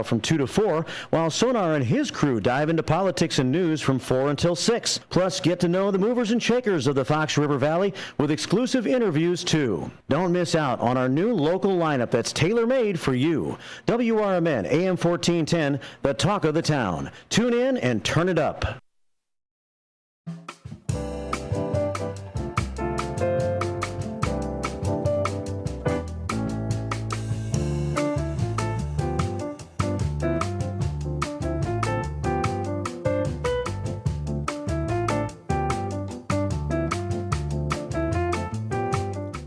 from 2 to 4, while Sonar and his crew dive into politics and news from 4 until 6. Plus, get to know the movers and shakers of the Fox River Valley with exclusive interviews, too. Don't miss out on our new local lineup that's tailor-made for you. WRMN AM 1410, the talk of the town. Tune in and turn it up.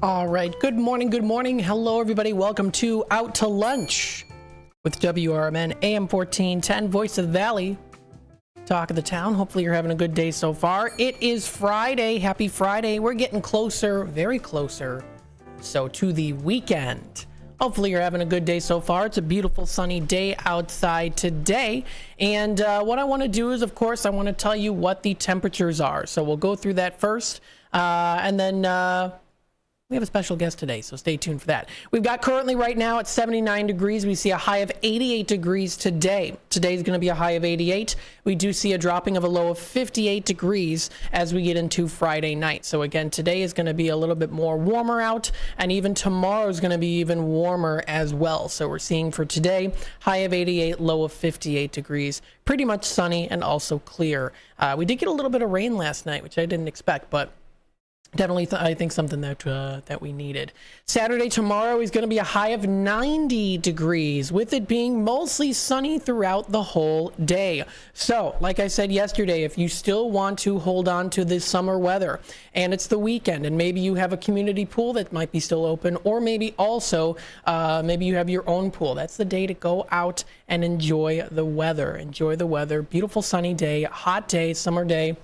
All right. Good morning. Good morning. Hello, everybody. Welcome to Out to Lunch with WRMN AM 1410, Voice of the Valley, talk of the town. Hopefully you're having a good day so far. It is Friday. Happy Friday. We're getting closer, very closer, to the weekend. Hopefully you're having a good day so far. It's a beautiful sunny day outside today. And what I want to do is, of course, I want to tell you what the temperatures are. So we'll go through that first. And then we have a special guest today, so stay tuned for that. We've got currently right now at 79 degrees. We see a high of 88 degrees today. Today's going to be a high of 88. We do see a dropping of a low of 58 degrees as we get into Friday night. So again, today is going to be a little bit more warmer out, and even tomorrow is going to be even warmer as well. So we're seeing for today, high of 88, low of 58 degrees. Pretty much sunny and also clear. We did get a little bit of rain last night, which I didn't expect, but definitely, I think something that we needed. Saturday, tomorrow is going to be a high of 90 degrees, with it being mostly sunny throughout the whole day. So, like I said yesterday, if you still want to hold on to this summer weather, and it's the weekend, and maybe you have a community pool that might be still open, or maybe also, maybe you have your own pool, that's the day to go out and enjoy the weather. Enjoy the weather. Beautiful sunny day, hot day, summer day.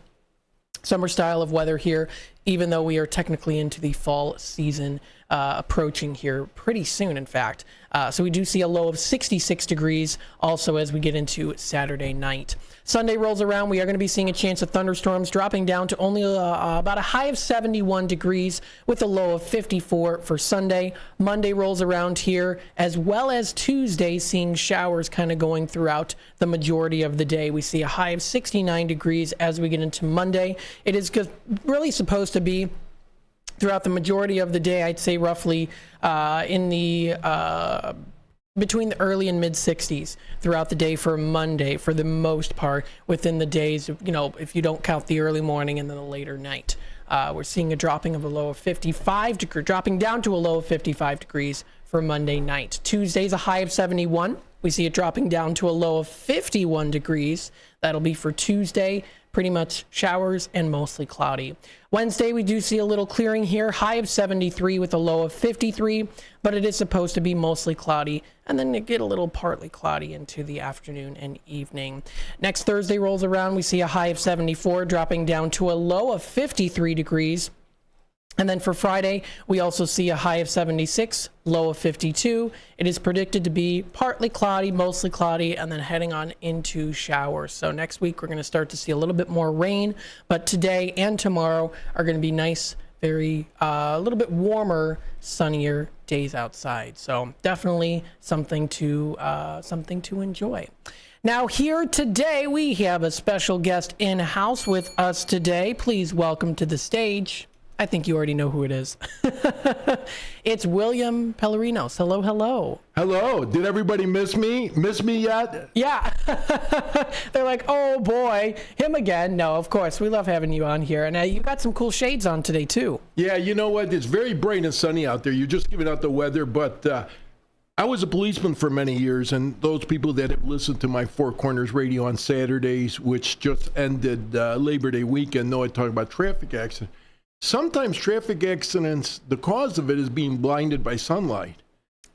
Summer style of weather here, even though we are technically into the fall season approaching here pretty soon, in fact. So we do see a low of 66 degrees also as we get into Saturday night. Sunday rolls around. We are going to be seeing a chance of thunderstorms, dropping down to only about a high of 71 degrees with a low of 54 for Sunday. Monday rolls around here, as well as Tuesday, seeing showers kind of going throughout the majority of the day. We see a high of 69 degrees as we get into Monday. It is really supposed to be throughout the majority of the day, I'd say roughly in the between the early and mid 60s throughout the day for Monday, for the most part, within the days, if you don't count the early morning and then the later night. We're seeing a dropping of a low of 55 degrees, dropping down to a low of 55 degrees for Monday night. Tuesday's a high of 71. We see it dropping down to a low of 51 degrees. That'll be for Tuesday. Pretty much showers and mostly cloudy. Wednesday, we do see a little clearing here, high of 73 with a low of 53, but it is supposed to be mostly cloudy, and then it get a little partly cloudy into the afternoon and evening. Next Thursday rolls around, we see a high of 74, dropping down to a low of 53 degrees. And then for Friday, we also see a high of 76, low of 52. It is predicted to be partly cloudy, mostly cloudy, and then heading on into showers. So next week, we're going to start to see a little bit more rain, but today and tomorrow are going to be nice, very, a little bit warmer, sunnier days outside. So definitely something to enjoy. Now here today, we have a special guest in-house with us today. Please welcome to the stage. I think you already know who it is. It's William Pellerinos. Hello, hello. Hello. Did everybody miss me? Miss me yet? Yeah. They're like, oh boy, him again. No, of course. We love having you on here. And you got some cool shades on today, too. Yeah, you know what? It's very bright and sunny out there. You're just giving out the weather. But I was a policeman for many years. And those people that have listened to my Four Corners radio on Saturdays, which just ended Labor Day weekend, know I talk about traffic accidents. Sometimes traffic accidents, the cause of it is being blinded by sunlight.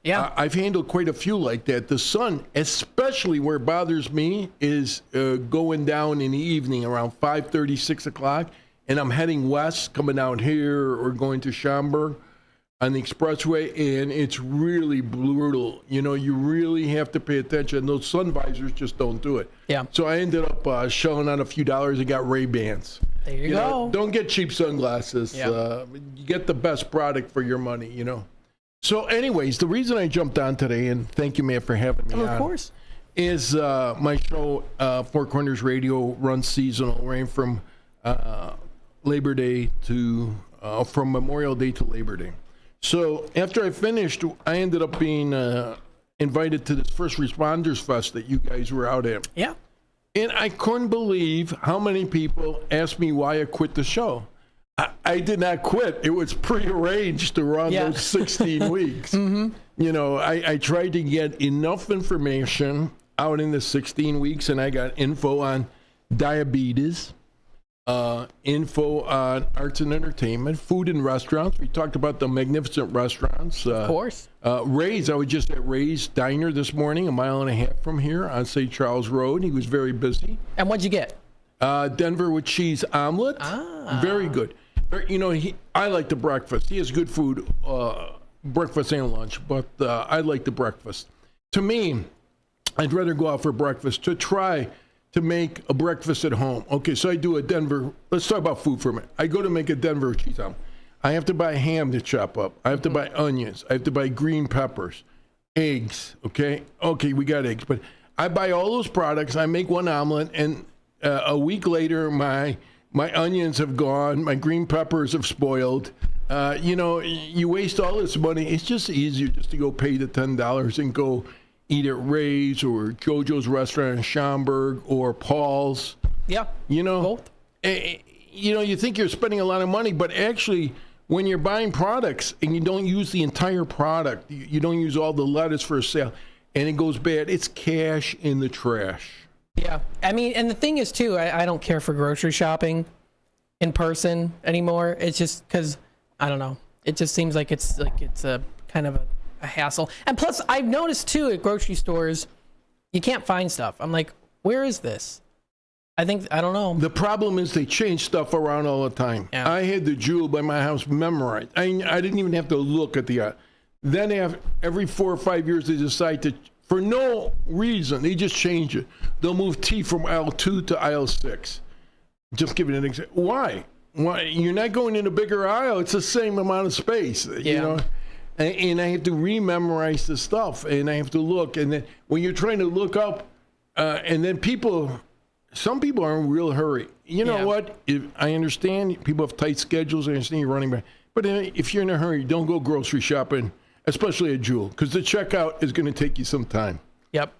Yeah. I've handled quite a few like that. The sun, especially where it bothers me, is going down in the evening around 5:30, 6 o'clock, and I'm heading west, coming out here or going to Schaumburg on the expressway, and it's really brutal. You really have to pay attention. Those sun visors just don't do it. Yeah. So I ended up shelling out a few dollars and got Ray-Bans. There you go. Don't get cheap sunglasses. Yeah. You get the best product for your money, So anyways, the reason I jumped on today, and thank you, Matt, for having me on. Of course. is my show, Four Corners Radio, runs seasonal, right from Labor Day to from Memorial Day to Labor Day. So after I finished, I ended up being invited to this First Responders Fest that you guys were out at. Yeah. And I couldn't believe how many people asked me why I quit the show. I did not quit. It was prearranged to run those 16 weeks. Mm-hmm. You know, I tried to get enough information out in the 16 weeks, and I got info on diabetes, info on arts and entertainment, food and restaurants. We talked about the magnificent restaurants. Of course. Ray's, I was just at Ray's Diner this morning, a mile and a half from here on St. Charles Road. He was very busy. And what'd you get? Denver with cheese omelet. Very good. You know, I like the breakfast. He has good food, breakfast and lunch, but I like the breakfast. To me, I'd rather go out for breakfast to try to make a breakfast at home. Okay, so I do a Denver. Let's talk about food for a minute. I go to make a Denver cheese omelet. I have to buy ham to chop up. I have to buy onions. I have to buy green peppers, eggs. Okay, we got eggs, but I buy all those products. I make one omelet, and a week later, my onions have gone. My green peppers have spoiled. You know, you waste all this money. It's just easier just to go pay the $10 and go eat at Ray's or JoJo's restaurant in Schaumburg or Paul's. Yeah. You know, both. You know, you think you're spending a lot of money, but actually, when you're buying products and you don't use the entire product, you don't use all the lettuce for a sale, and it goes bad, it's cash in the trash. Yeah. I mean, and the thing is, too, I don't care for grocery shopping in person anymore. It's just because, I don't know. It just seems like it's a kind of a hassle. And plus, I've noticed, too, at grocery stores, you can't find stuff. I'm like, where is this? I don't know. The problem is they change stuff around all the time. Yeah. I had the jewel by my house memorized. I didn't even have to look at the then every 4 or 5 years, they decide to, for no reason, they just change it. They'll move tea from aisle 2 to aisle 6. Just giving an example. Why? You're not going in a bigger aisle. It's the same amount of space. Yeah. You know? And I have to rememorize the stuff, and I have to look. And then when you're trying to look up, and then some people are in a real hurry. You know what? I understand people have tight schedules. I understand you're running back. But if you're in a hurry, don't go grocery shopping, especially at Jewel, because the checkout is going to take you some time. Yep.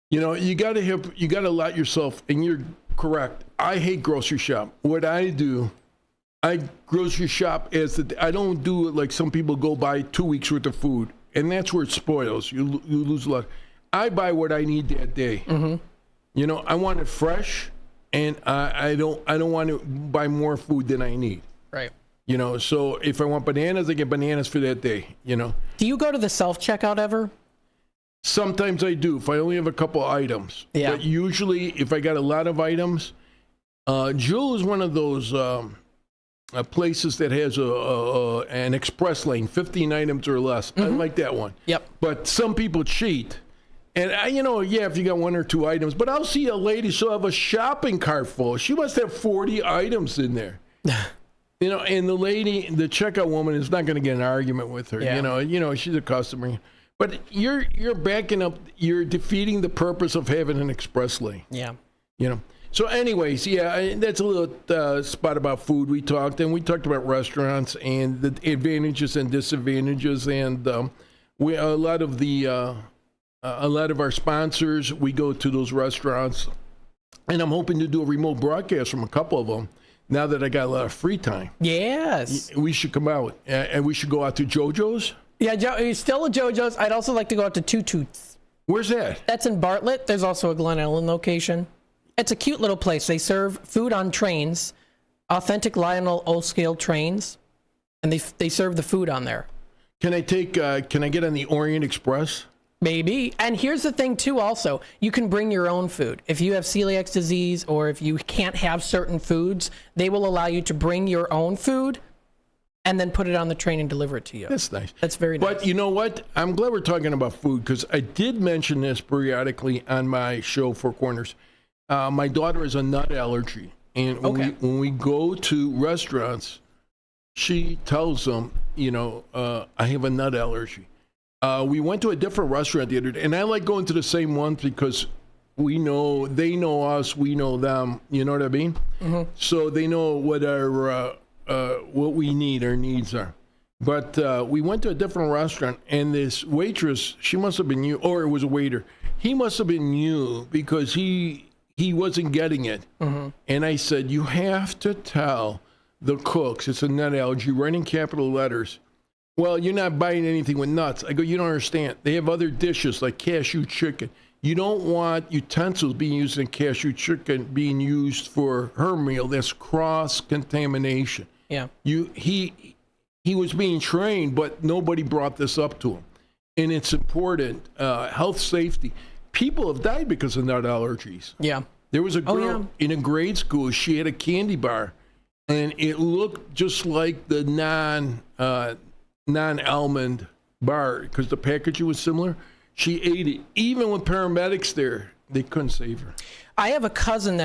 You know, you got to let yourself, and you're correct. I hate grocery shop. What I do, I grocery shop I don't do it like some people go buy 2 weeks worth of food, and that's where it spoils. You lose a lot. I buy what I need that day. Mm-hmm. You know, I want it fresh, and I don't want to buy more food than I need. Right. You know, so if I want bananas, I get bananas for that day, you know. Do you go to the self-checkout ever? Sometimes I do, if I only have a couple items. Yeah. But usually, if I got a lot of items, Jewel is one of those places that has an express lane, 15 items or less. Mm-hmm. I like that one. Yep. But some people cheat. And, if you got 1 or 2 items, but I'll see a lady, she'll have a shopping cart full. She must have 40 items in there. You know, and the lady, the checkout woman is not going to get an argument with her. Yeah. You know, she's a customer. But you're backing up, you're defeating the purpose of having an express lane. Yeah. You know. So anyways, that's a little spot about food we talked. And we talked about restaurants and the advantages and disadvantages. And a lot of our sponsors, we go to those restaurants, and I'm hoping to do a remote broadcast from a couple of them now that I got a lot of free time. Yes. We should come out, and we should go out to JoJo's. Yeah, still a JoJo's. I'd also like to go out to Two Toots. Where's that? That's in Bartlett. There's also a Glen Ellen location. It's a cute little place. They serve food on trains, authentic Lionel O-scale trains, and they serve the food on there. Can I get on the Orient Express? Maybe. And here's the thing, too, also. You can bring your own food. If you have celiac disease or if you can't have certain foods, they will allow you to bring your own food and then put it on the train and deliver it to you. That's nice. That's very nice. But you know what? I'm glad we're talking about food because I did mention this periodically on my show, Four Corners. My daughter has a nut allergy. And when we go to restaurants, she tells them, I have a nut allergy. We went to a different restaurant the other day, and I like going to the same ones because they know us, we know them. You know what I mean? Mm-hmm. So they know what what we need, our needs are. But we went to a different restaurant, and this waitress, she must have been new, or it was a waiter. He must have been new because he wasn't getting it. Mm-hmm. And I said, you have to tell the cooks, it's a nut allergy, right in capital letters. Well, you're not buying anything with nuts. I go, you don't understand. They have other dishes like cashew chicken. You don't want utensils being used in cashew chicken being used for her meal. That's cross-contamination. Yeah. He was being trained, but nobody brought this up to him. And it's important. Health safety. People have died because of nut allergies. Yeah. There was a girl in a grade school. She had a candy bar, and it looked just like the non-almond bar because the packaging was similar. She ate it. Even with paramedics there, they couldn't save her. I have a cousin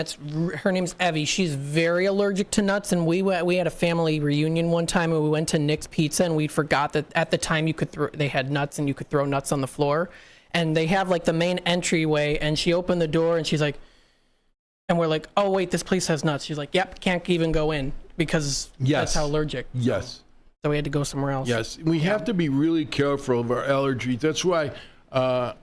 her name's Evie. She's very allergic to nuts, and we had a family reunion one time, and we went to Nick's Pizza, and we forgot that at the time they had nuts, and you could throw nuts on the floor, and they have like the main entryway, and she opened the door, and she's like, and we're like, oh wait, this place has nuts. She's like, yep, can't even go in because that's how allergic. Yes. So we had to go somewhere else. Yes, we have to be really careful of our allergies. That's why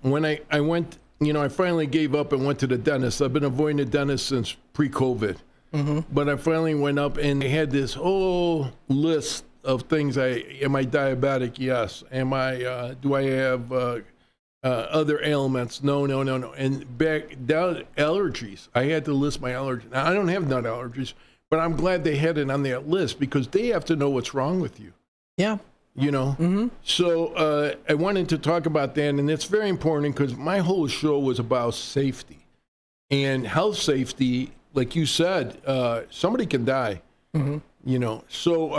when I went, I finally gave up and went to the dentist. I've been avoiding the dentist since pre-COVID. Mm-hmm. But I finally went up and they had this whole list of things. Am I diabetic? Yes. Do I have other ailments? No. And back down allergies. I had to list my allergies. Now, I don't have nut allergies, but I'm glad they had it on that list because they have to know what's wrong with you. Yeah. Mm-hmm. So I wanted to talk about that, and it's very important because my whole show was about safety and health safety. Like you said, somebody can die. Mm-hmm. So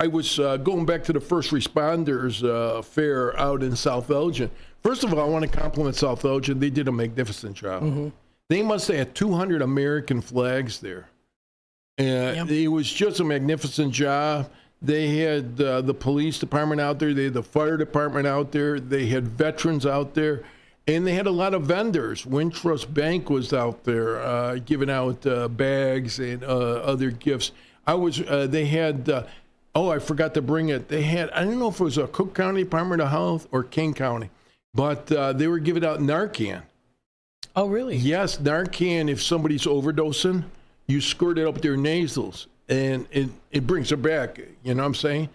I was going back to the first responders fair out in South Elgin. First of all, I want to compliment South Elgin. They did a magnificent job. Mm-hmm. They must have had 200 American flags there. And It was just a magnificent job. They had the police department out there. They had the fire department out there. They had veterans out there. And they had a lot of vendors. Wintrust Bank was out there giving out bags and other gifts. They had, I forgot to bring it. They had, I don't know if it was a Cook County Department of Health or King County, but they were giving out Narcan. Oh, really? Yes, Narcan, if somebody's overdosing, you squirt it up their nasals. And it brings her back, you know what I'm saying?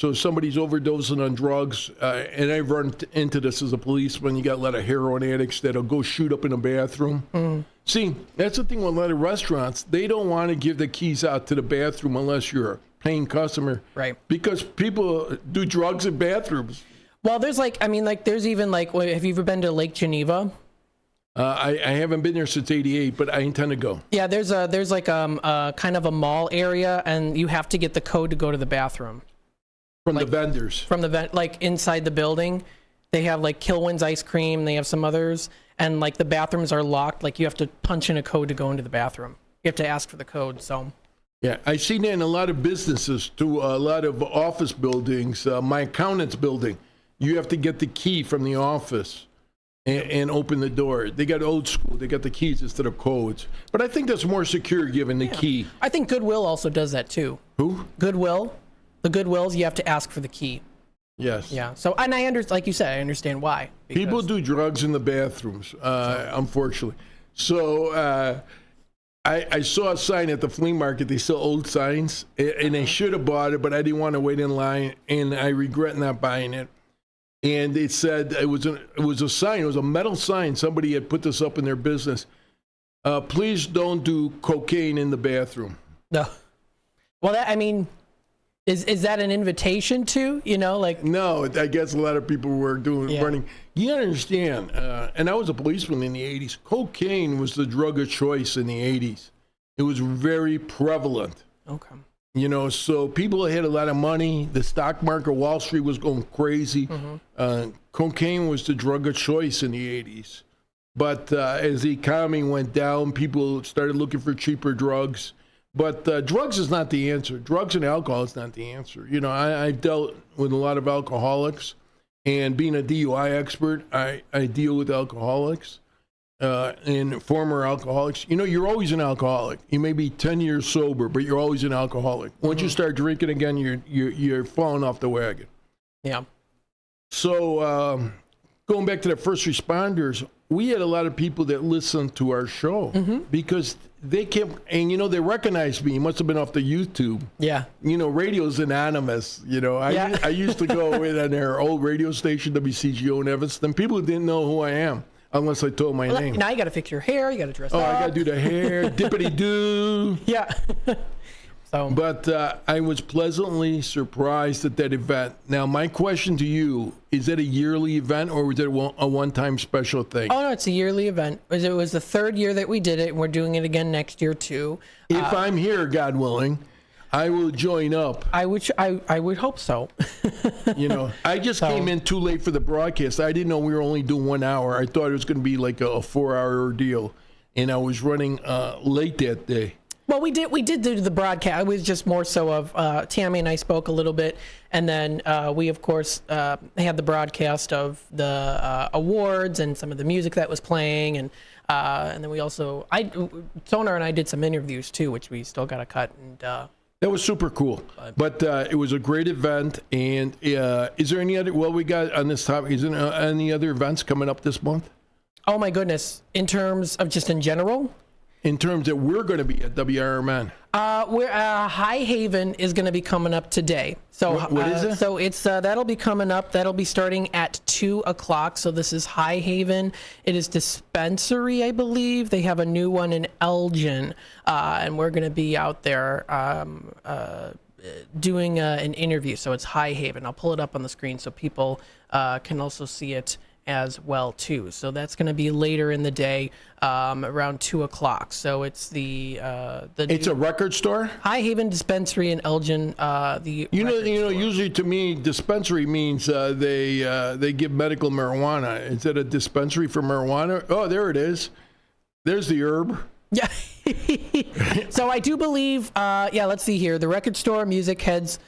So if somebody's overdosing on drugs, and I've run into this as a policeman, you got a lot of heroin addicts that'll go shoot up in a bathroom. Mm. See, that's the thing with a lot of restaurants. They don't want to give the keys out to the bathroom unless you're a paying customer. Right. Because people do drugs in bathrooms. Well, there's there's even have you ever been to Lake Geneva? I haven't been there since '88, but I intend to go. Yeah, there's kind of a mall area, and you have to get the code to go to the bathroom. From the vendors. From the inside the building, they have Kilwin's ice cream. They have some others, and the bathrooms are locked. You have to punch in a code to go into the bathroom. You have to ask for the code. So. Yeah, I see that in a lot of businesses too. A lot of office buildings. My accountant's building, you have to get the key from the office. And open the door. They got old school. They got the keys instead of codes. But I think that's more secure given the key. I think Goodwill also does that too. Who? Goodwill. The Goodwills, you have to ask for the key. Yes. Yeah. So, and I understand, like you said, I understand why. People do drugs in the bathrooms, unfortunately. So I saw a sign at the flea market. They sell old signs, and I should have bought it, but I didn't want to wait in line, and I regret not buying it. And it said it was a sign. It was a metal sign. Somebody had put this up in their business. Please don't do cocaine in the bathroom. No. Well, is that an invitation to, No, I guess a lot of people were running. You understand, and I was a policeman in the 80s. Cocaine was the drug of choice in the 80s. It was very prevalent. Okay. So people had a lot of money. The stock market, Wall Street was going crazy. Mm-hmm. Cocaine was the drug of choice in the 80s. But as the economy went down, people started looking for cheaper drugs. But drugs is not the answer. Drugs and alcohol is not the answer. I've dealt with a lot of alcoholics, And being a DUI expert, I deal with alcoholics and former alcoholics. You know, you're always an alcoholic. You may be 10 years sober, but you're always an alcoholic. Once you start drinking again, you're falling off the wagon. Yeah. So going back to the first responders, we had a lot of people that listened to our show because they kept, and they recognized me. It must have been off the YouTube. Yeah. Radio's anonymous. I used to go in on their old radio station, WCGO in Evanston. People didn't know who I am unless I told my name. Now you got to fix your hair. You got to dress up. I got to do the hair, dippity-doo. Yeah. But I was pleasantly surprised at that event. Now, my question to you, is that a yearly event or was it a one-time special thing? Oh, no, it's a yearly event. It was the third year that we did it, and we're doing it again next year, too. If I'm here, God willing, I will join up. I would hope so. I just came in too late for the broadcast. I didn't know we were only doing 1 hour. I thought it was going to be like a 4-hour ordeal, and I was running late that day. Well, we did do the broadcast. It was just more so of Tammy and I spoke a little bit, and then we, of course, had the broadcast of the awards and some of the music that was playing, and then we also, Sonar and I did some interviews too, which we still got to cut. And that was super cool. But it was a great event. And is there any other? Well, we got on this topic. Is there any other events coming up this month? Oh my goodness! In terms of just in general. In terms that we're going to be at WRMN. High Haven is going to be coming up today. So what is it? So it's that'll be coming up. That'll be starting at 2:00. So this is High Haven. It is dispensary, I believe. They have a new one in Elgin, and we're going to be out there doing an interview. So it's High Haven. I'll pull it up on the screen so people can also see it as well too. So that's going to be later in the day, around 2:00. So it's it's a record store. High Haven Dispensary in Elgin. Usually to me, dispensary means they give medical marijuana. Is it a dispensary for marijuana? Oh, there it is. There's the herb. Yeah. So I do believe. Let's see here. The record store, music heads.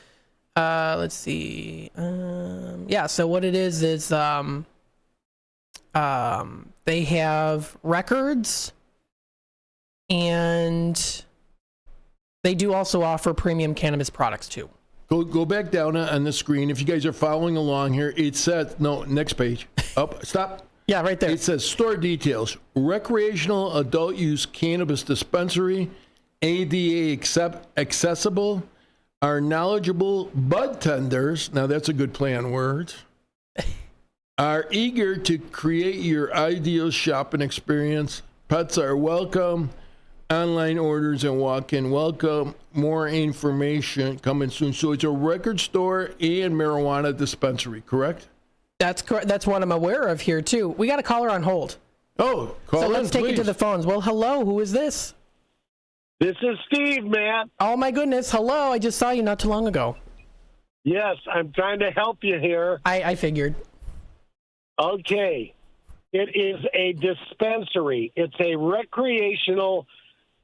Let's see. So what it is. They have records, and they do also offer premium cannabis products too. Go back down on the screen. If you guys are following along here, it says, no, next page. Up, stop. Yeah, right there. It says store details. Recreational adult use cannabis dispensary, ADA accessible, are knowledgeable bud tenders. Now that's a good play on words. Are eager to create your ideal shopping experience. Pets are welcome. Online orders and walk-in welcome. More information coming soon. So it's a record store and marijuana dispensary, correct? That's correct. That's what I'm aware of here too. We got a caller on hold. Oh, call in, so let's take please. it to the phones. Well, hello. Who is this? This is Steve, man. Oh my goodness. Hello. I just saw you not too long ago. Yes, I'm trying to help you here. I figured. Okay. It is a dispensary. It's a recreational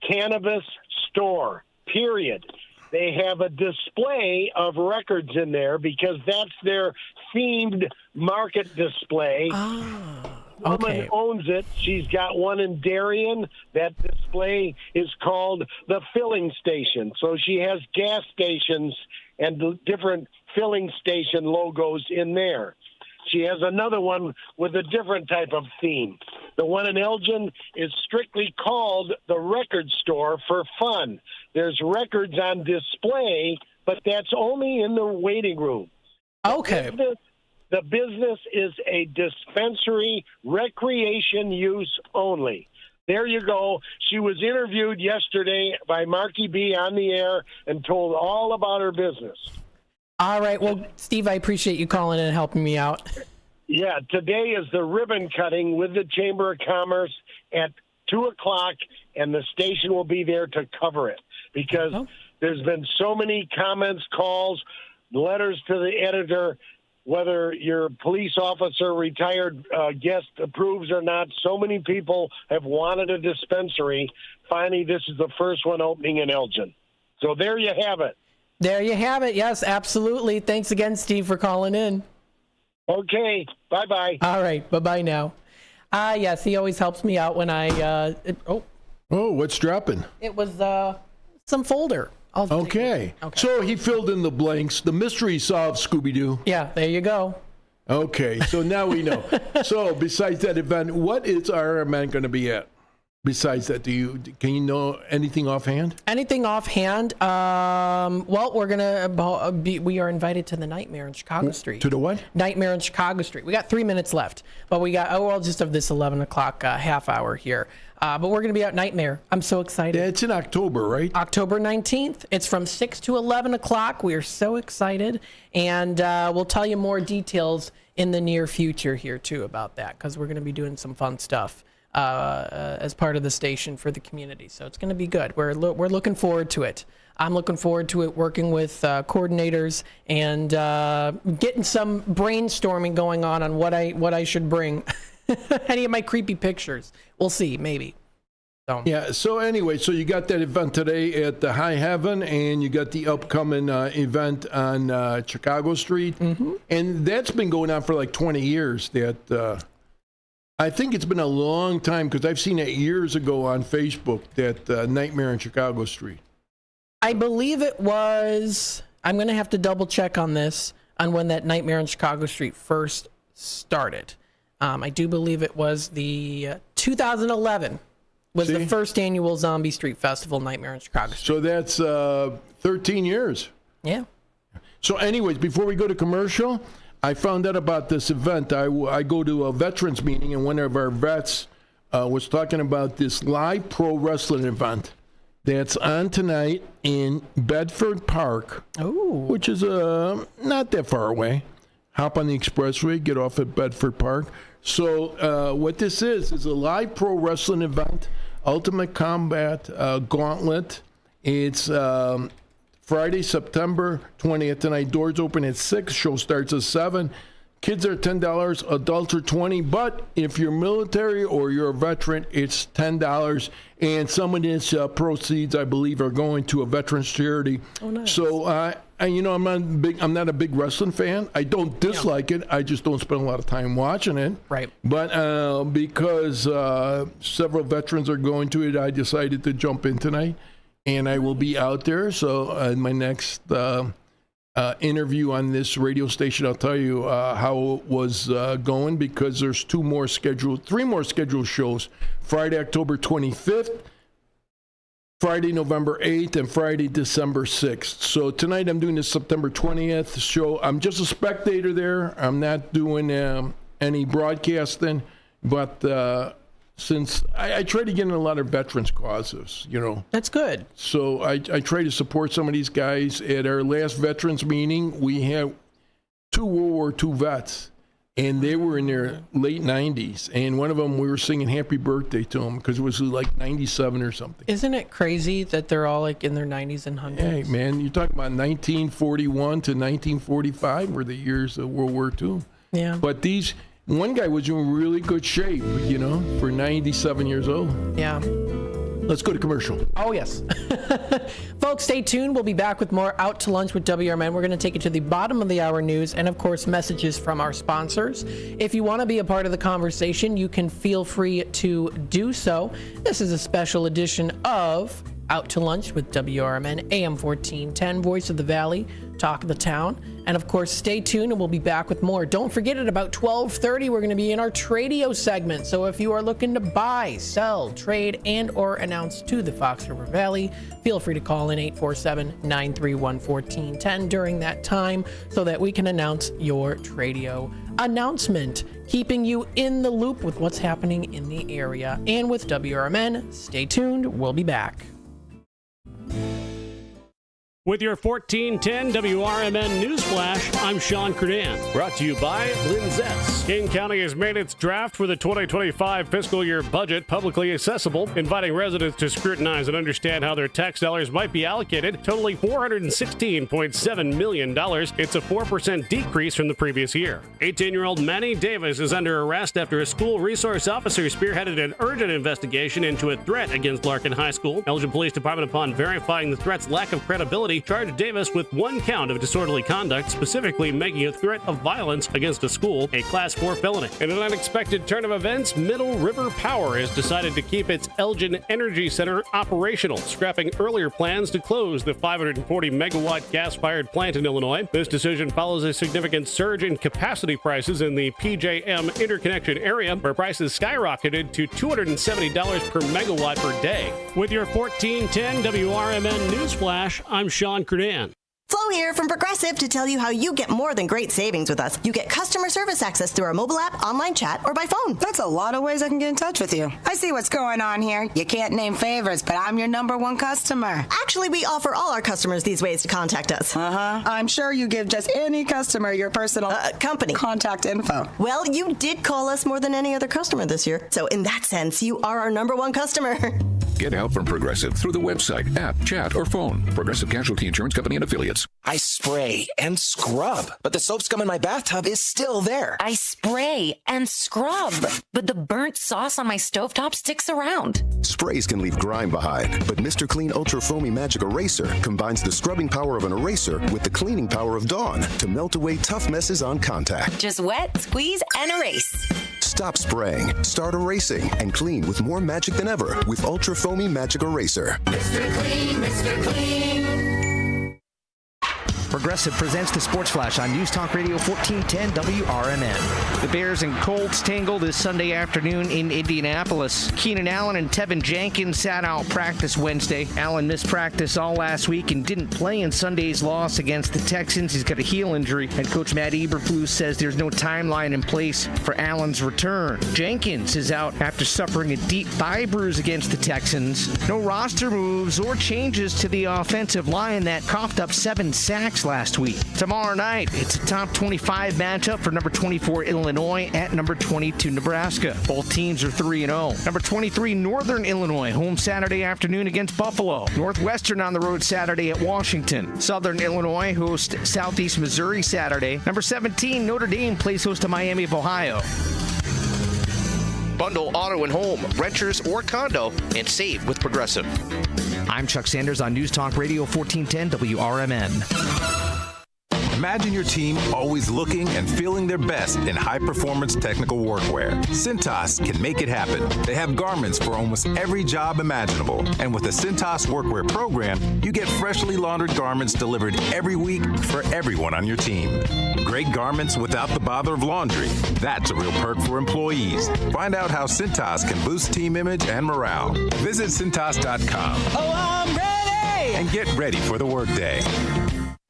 cannabis store, period. They have a display of records in there because that's their themed market display. Okay. Woman owns it. She's got one in Darien. That display is called the filling station. So she has gas stations and different filling station logos in there. She has another one with a different type of theme. The one in Elgin is strictly called the record store for fun. There's records on display, but that's only in the waiting room. Okay. The business is a dispensary, recreation use only. There you go. She was interviewed yesterday by Marky B on the air and told all about her business. All right. Well, Steve, I appreciate you calling in and helping me out. Yeah, today is the ribbon cutting with the Chamber of Commerce at 2:00, and the station will be there to cover it because there's been so many comments, calls, letters to the editor, whether your police officer, retired guest approves or not. So many people have wanted a dispensary. Finally, this is the first one opening in Elgin. So there you have it. There you have it. Yes, absolutely. Thanks again, Steve, for calling in. Okay, bye-bye. All right, bye-bye now. Yes, he always helps me out when I, Oh, what's dropping? it was some folder. Okay. So he filled in the blanks. The mystery solved, Scooby-Doo. Yeah, there you go. Okay, so now we know. So besides that event, what is RMN going to be at? Besides that, can you know anything offhand? Anything offhand? Well, we are invited to the Nightmare in Chicago Street. To the what? Nightmare in Chicago Street. We got 3 minutes left, but we got just of this 11 o'clock half hour here. But we're going to be at Nightmare. I'm so excited. Yeah, it's in October, right? October 19th. It's from 6 to 11 o'clock. We are so excited, and we'll tell you more details in the near future here too about that, because we're going to be doing some fun stuff as part of the station for the community. So it's going to be good. We're looking forward to it. I'm looking forward to it, working with coordinators and getting some brainstorming going on what I should bring. Any of my creepy pictures. We'll see, maybe. So. Yeah, so anyway, so you got that event today at the High Heaven, and you got the upcoming event on Chicago Street. Mm-hmm. And that's been going on for like 20 years. I think it's been a long time, because I've seen it years ago on Facebook, that Nightmare in Chicago Street. I believe it was, I'm going to have to double check on this, on when that Nightmare in Chicago Street first started. I do believe it was the 2011 was the first annual Zombie Street Festival, Nightmare in Chicago Street. So that's 13 years. Yeah. So anyways, before we go to commercial, I found out about this event. I go to a veterans meeting, and one of our vets was talking about this live pro wrestling event that's on tonight in Bedford Park, which is not that far away. Hop on the expressway, get off at Bedford Park. So what this is a live pro wrestling event, Ultimate Combat Gauntlet. It's Friday, September 20th tonight. Doors open at 6. Show starts at 7. Kids are $10. Adults are $20. But if you're military or you're a veteran, it's $10. And some of this proceeds, I believe, are going to a veterans charity. Oh, nice. So, I'm not a big wrestling fan. I don't dislike it. I just don't spend a lot of time watching it. Right. But because several veterans are going to it, I decided to jump in tonight. And I will be out there. So in my next interview on this radio station, I'll tell you how it was going, because there's three more scheduled shows. Friday, October 25th, Friday, November 8th, and Friday, December 6th. So tonight I'm doing the September 20th show. I'm just a spectator there. I'm not doing any broadcasting, but since I try to get in a lot of veterans causes, That's good. So I try to support some of these guys. At our last veterans meeting, we had 2 World War II vets, and they were in their late 90s. And one of them, we were singing happy birthday to them, because it was like 97 or something. Isn't it crazy that they're all like in their 90s and 100s? Hey, man, you're talking about 1941 to 1945 were the years of World War II. Yeah. But one guy was in really good shape, for 97 years old. Yeah. Let's go to commercial. Oh, yes. Folks, stay tuned. We'll be back with more Out to Lunch with WRMN. We're going to take you to the bottom of the hour news and, of course, messages from our sponsors. If you want to be a part of the conversation, you can feel free to do so. This is a special edition of Out to Lunch with WRMN, AM 1410, Voice of the Valley, Talk of the Town. And of course, stay tuned and we'll be back with more. Don't forget, at about 12:30, we're going to be in our Tradio segment. So if you are looking to buy, sell, trade, and or announce to the Fox River Valley, feel free to call in 847-931-1410 during that time so that we can announce your Tradio announcement, keeping you in the loop with what's happening in the area. And with WRMN, stay tuned. We'll be back. With your 1410 WRMN Newsflash, I'm Sean Kernan. Brought to you by Linzette's. King County has made its draft for the 2025 fiscal year budget publicly accessible, inviting residents to scrutinize and understand how their tax dollars might be allocated, totaling $416.7 million. It's a 4% decrease from the previous year. 18-year-old Manny Davis is under arrest after a school resource officer spearheaded an urgent investigation into a threat against Larkin High School. Elgin Police Department, upon verifying the threat's lack of credibility, County charged Davis with 1 count of disorderly conduct, specifically making a threat of violence against a school a Class 4 felony. In an unexpected turn of events, Middle River Power has decided to keep its Elgin Energy Center operational, scrapping earlier plans to close the 540-megawatt gas-fired plant in Illinois. This decision follows a significant surge in capacity prices in the PJM interconnection area, where prices skyrocketed to $270 per megawatt per day. With your 1410 WRMN News Flash, I'm Sean Curdan. Flo here from Progressive to tell you how you get more than great savings with us. You get customer service access through our mobile app, online chat, or by phone. That's a lot of ways I can get in touch with you. I see what's going on here. You can't name favors, but I'm your #1 customer. Actually, we offer all our customers these ways to contact us. I'm sure you give just any customer your personal company contact info. Well, you did call us more than any other customer this year. So in that sense, you are our #1 customer. Get help from Progressive through the website, app, chat, or phone. Progressive Casualty Insurance Company and Affiliates. I spray and scrub, but the soap scum in my bathtub is still there. I spray and scrub, but the burnt sauce on my stovetop sticks around. Sprays can leave grime behind, but Mr. Clean Ultra Foamy Magic Eraser combines the scrubbing power of an eraser with the cleaning power of Dawn to melt away tough messes on contact. Just wet, squeeze, and erase. Stop spraying, start erasing, and clean with more magic than ever with Ultra Foamy Magic Eraser. Mr. Clean, Mr. Clean. Progressive presents the Sports Flash on News Talk Radio 1410 WRMN. The Bears and Colts tangle this Sunday afternoon in Indianapolis. Keenan Allen and Tevin Jenkins sat out practice Wednesday. Allen missed practice all last week and didn't play in Sunday's loss against the Texans. He's got a heel injury. Head coach Matt Eberflus says there's no timeline in place for Allen's return. Jenkins is out after suffering a deep thigh bruise against the Texans. No roster moves or changes to the offensive line that coughed up 7 sacks last week. Tomorrow night, it's a top 25 matchup for number 24 Illinois at number 22 Nebraska. Both teams are 3-0. Number 23 Northern Illinois home Saturday afternoon against Buffalo. Northwestern on the road Saturday at Washington. Southern Illinois hosts Southeast Missouri Saturday. Number 17 Notre Dame plays host to Miami of Ohio. Bundle auto and home, renters or condo, and save with Progressive. I'm Chuck Sanders on News Talk Radio 1410 WRMN. Imagine your team always looking and feeling their best in high-performance technical workwear. Cintas can make it happen. They have garments for almost every job imaginable. And with the Cintas Workwear program, you get freshly laundered garments delivered every week for everyone on your team. Great garments without the bother of laundry. That's a real perk for employees. Find out how Cintas can boost team image and morale. Visit Cintas.com. Oh, I'm ready! And get ready for the workday.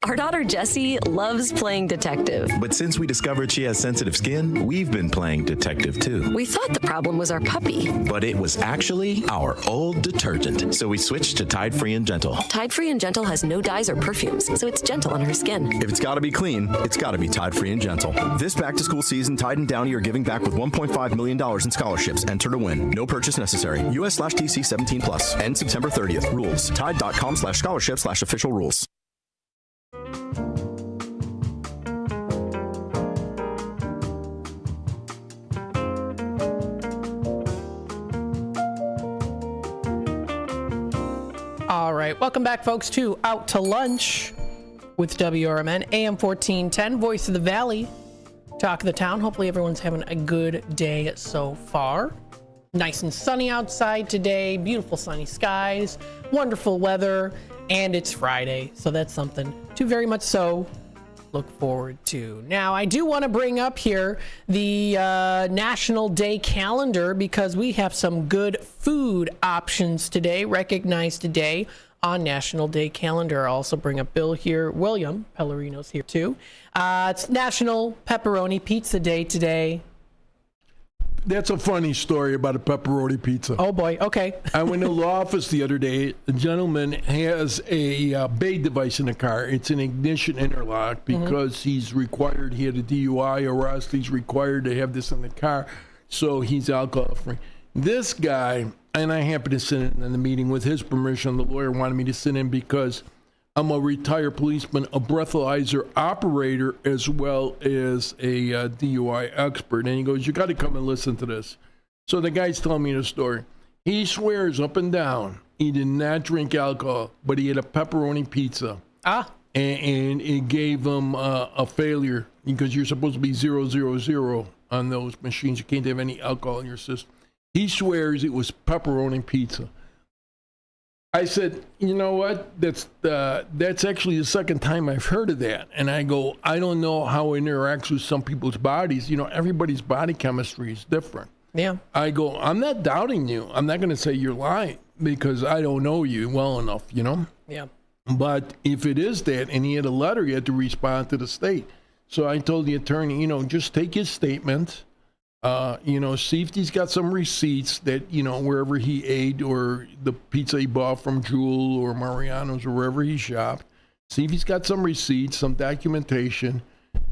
Our daughter Jessie loves playing detective. But since we discovered she has sensitive skin, we've been playing detective too. We thought the problem was our puppy. But it was actually our old detergent. So we switched to Tide Free and Gentle. Tide Free and Gentle has no dyes or perfumes, so it's gentle on her skin. If it's gotta be clean, it's gotta be Tide Free and Gentle. This back to school season, Tide and Downy are giving back with $1.5 million in scholarships. Enter to win. No purchase necessary. US/TC 17+. End September 30th. Rules. Tide.com/scholarship/official rules. All right, welcome back, folks, to Out to Lunch with WRMN, AM 1410, Voice of the Valley, Talk of the Town. Hopefully everyone's having a good day so far. Nice and sunny outside today, beautiful sunny skies, wonderful weather, and it's Friday, so that's something to very much so look forward to. Now, I do want to bring up here the National Day calendar because we have some good food options today, recognized today on National Day calendar. I'll also bring up Bill here. William Pellerino's here too. It's National Pepperoni Pizza Day today. That's a funny story about a pepperoni pizza. Oh boy, okay. I went to the office the other day. The gentleman has a bay device in the car. It's an ignition interlock because he's required, he had a DUI arrest, he's required to have this in the car, so he's alcohol free. This guy, and I happened to sit in the meeting with his permission, the lawyer wanted me to sit in because I'm a retired policeman, a breathalyzer operator, as well as a DUI expert. And he goes, you got to come and listen to this. So the guy's telling me the story. He swears up and down he did not drink alcohol, but he had a pepperoni pizza. And it gave him a failure because you're supposed to be 000 on those machines. You can't have any alcohol in your system. He swears it was pepperoni pizza. I said, you know what? That's actually the second time I've heard of that. And I go, I don't know how it interacts with some people's bodies. You know, everybody's body chemistry is different. Yeah. I go, I'm not doubting you. I'm not going to say you're lying because I don't know you well enough, you know? Yeah. But if it is that, and he had a letter, he had to respond to the state. So I told the attorney, you know, just take his statement, you know, see if he's got some receipts that, you know, wherever he ate or the pizza he bought from Jewel or Mariano's or wherever he shopped, see if he's got some receipts, some documentation,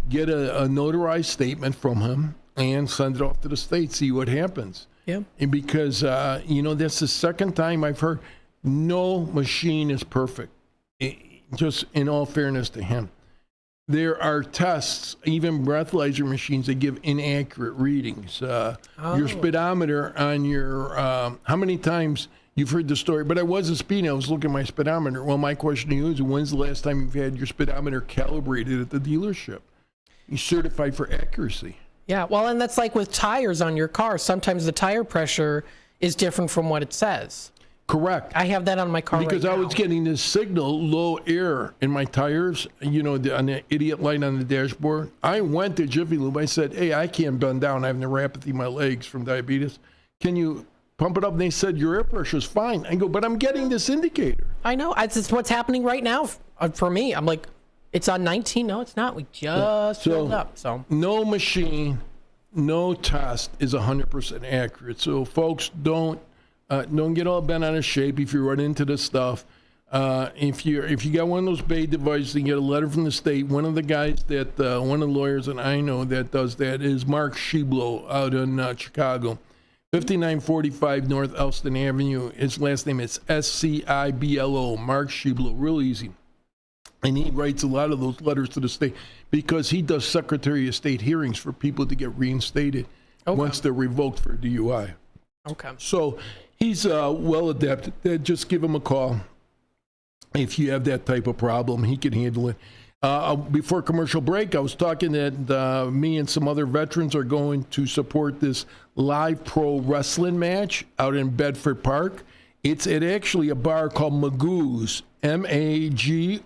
get a notarized statement from him and send it off to the state, see what happens. Yeah. And because, you know, that's the second time I've heard no machine is perfect. Just in all fairness to him, there are tests, even breathalyzer machines, that give inaccurate readings. Your speedometer on your, how many times you've heard the story, but I wasn't speeding, I was looking at my speedometer. Well, my question to you is, when's the last time you've had your speedometer calibrated at the dealership? You're certified for accuracy. Yeah, well, and that's like with tires on your car. Sometimes the tire pressure is different from what it says. Correct. I have that on my car because right I now. was getting this signal, low air in my tires, you know, on the idiot light on the dashboard. I went to Jiffy Lube. I said, hey, I can't bend down. I have neuropathy in my legs from diabetes. Can you pump it up? And they said, your air pressure is fine. I go, but I'm getting this indicator. I know. It's what's happening right now for me. I'm like, it's on 19. No, it's not. We just filled up. So no machine, no test is 100% accurate. So folks, don't get all bent out of shape if you run into this stuff. If you got one of those Bay devices and get a letter from the state, one of the guys that one of the lawyers that I know that does that is Mark Shiblo out in Chicago, 5945 North Elston Avenue. His last name is Sciblo, Mark Shiblo, real easy. And he writes a lot of those letters to the state because he does Secretary of State hearings for people to get reinstated once they're revoked for DUI. Okay. So he's well adapted. Just give him a call. If you have that type of problem, he can handle it. Before commercial break, I was talking that me and some other veterans are going to support this live pro wrestling match out in Bedford Park. It's at actually a bar called Magoo's, Magoos.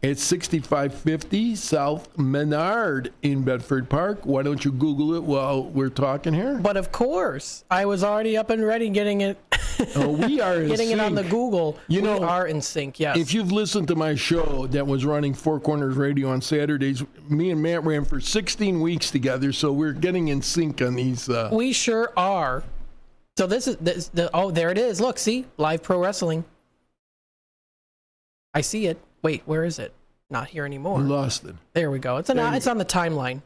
It's 6550 South Menard in Bedford Park. Why don't you Google it while we're talking here? But of course, I was already up and ready getting it. We are in getting sync. it on the Google. You know, we are in sync, yes. If you've listened to my show that was running Four Corners Radio on Saturdays, me and Matt ran for 16 weeks together, so we're getting in sync on these. We sure are. So this is there it is. Look, see, live pro wrestling. I see it. Wait, where is it? Not here anymore. We lost it. There we go. It's on the timeline.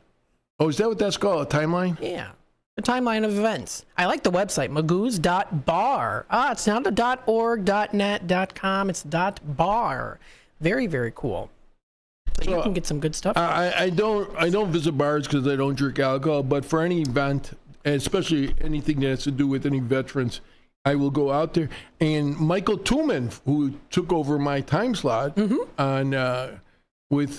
Oh, is that what that's called? A timeline? Yeah. The timeline of events. I like the website, magoos.bar. It's not a .org, .net, .com. It's .bar. Very, very cool. So you can get some good stuff. I don't visit bars because I don't drink alcohol, but for any event, especially anything that has to do with any veterans, I will go out there. And Michael Tooman, who took over my time slot on with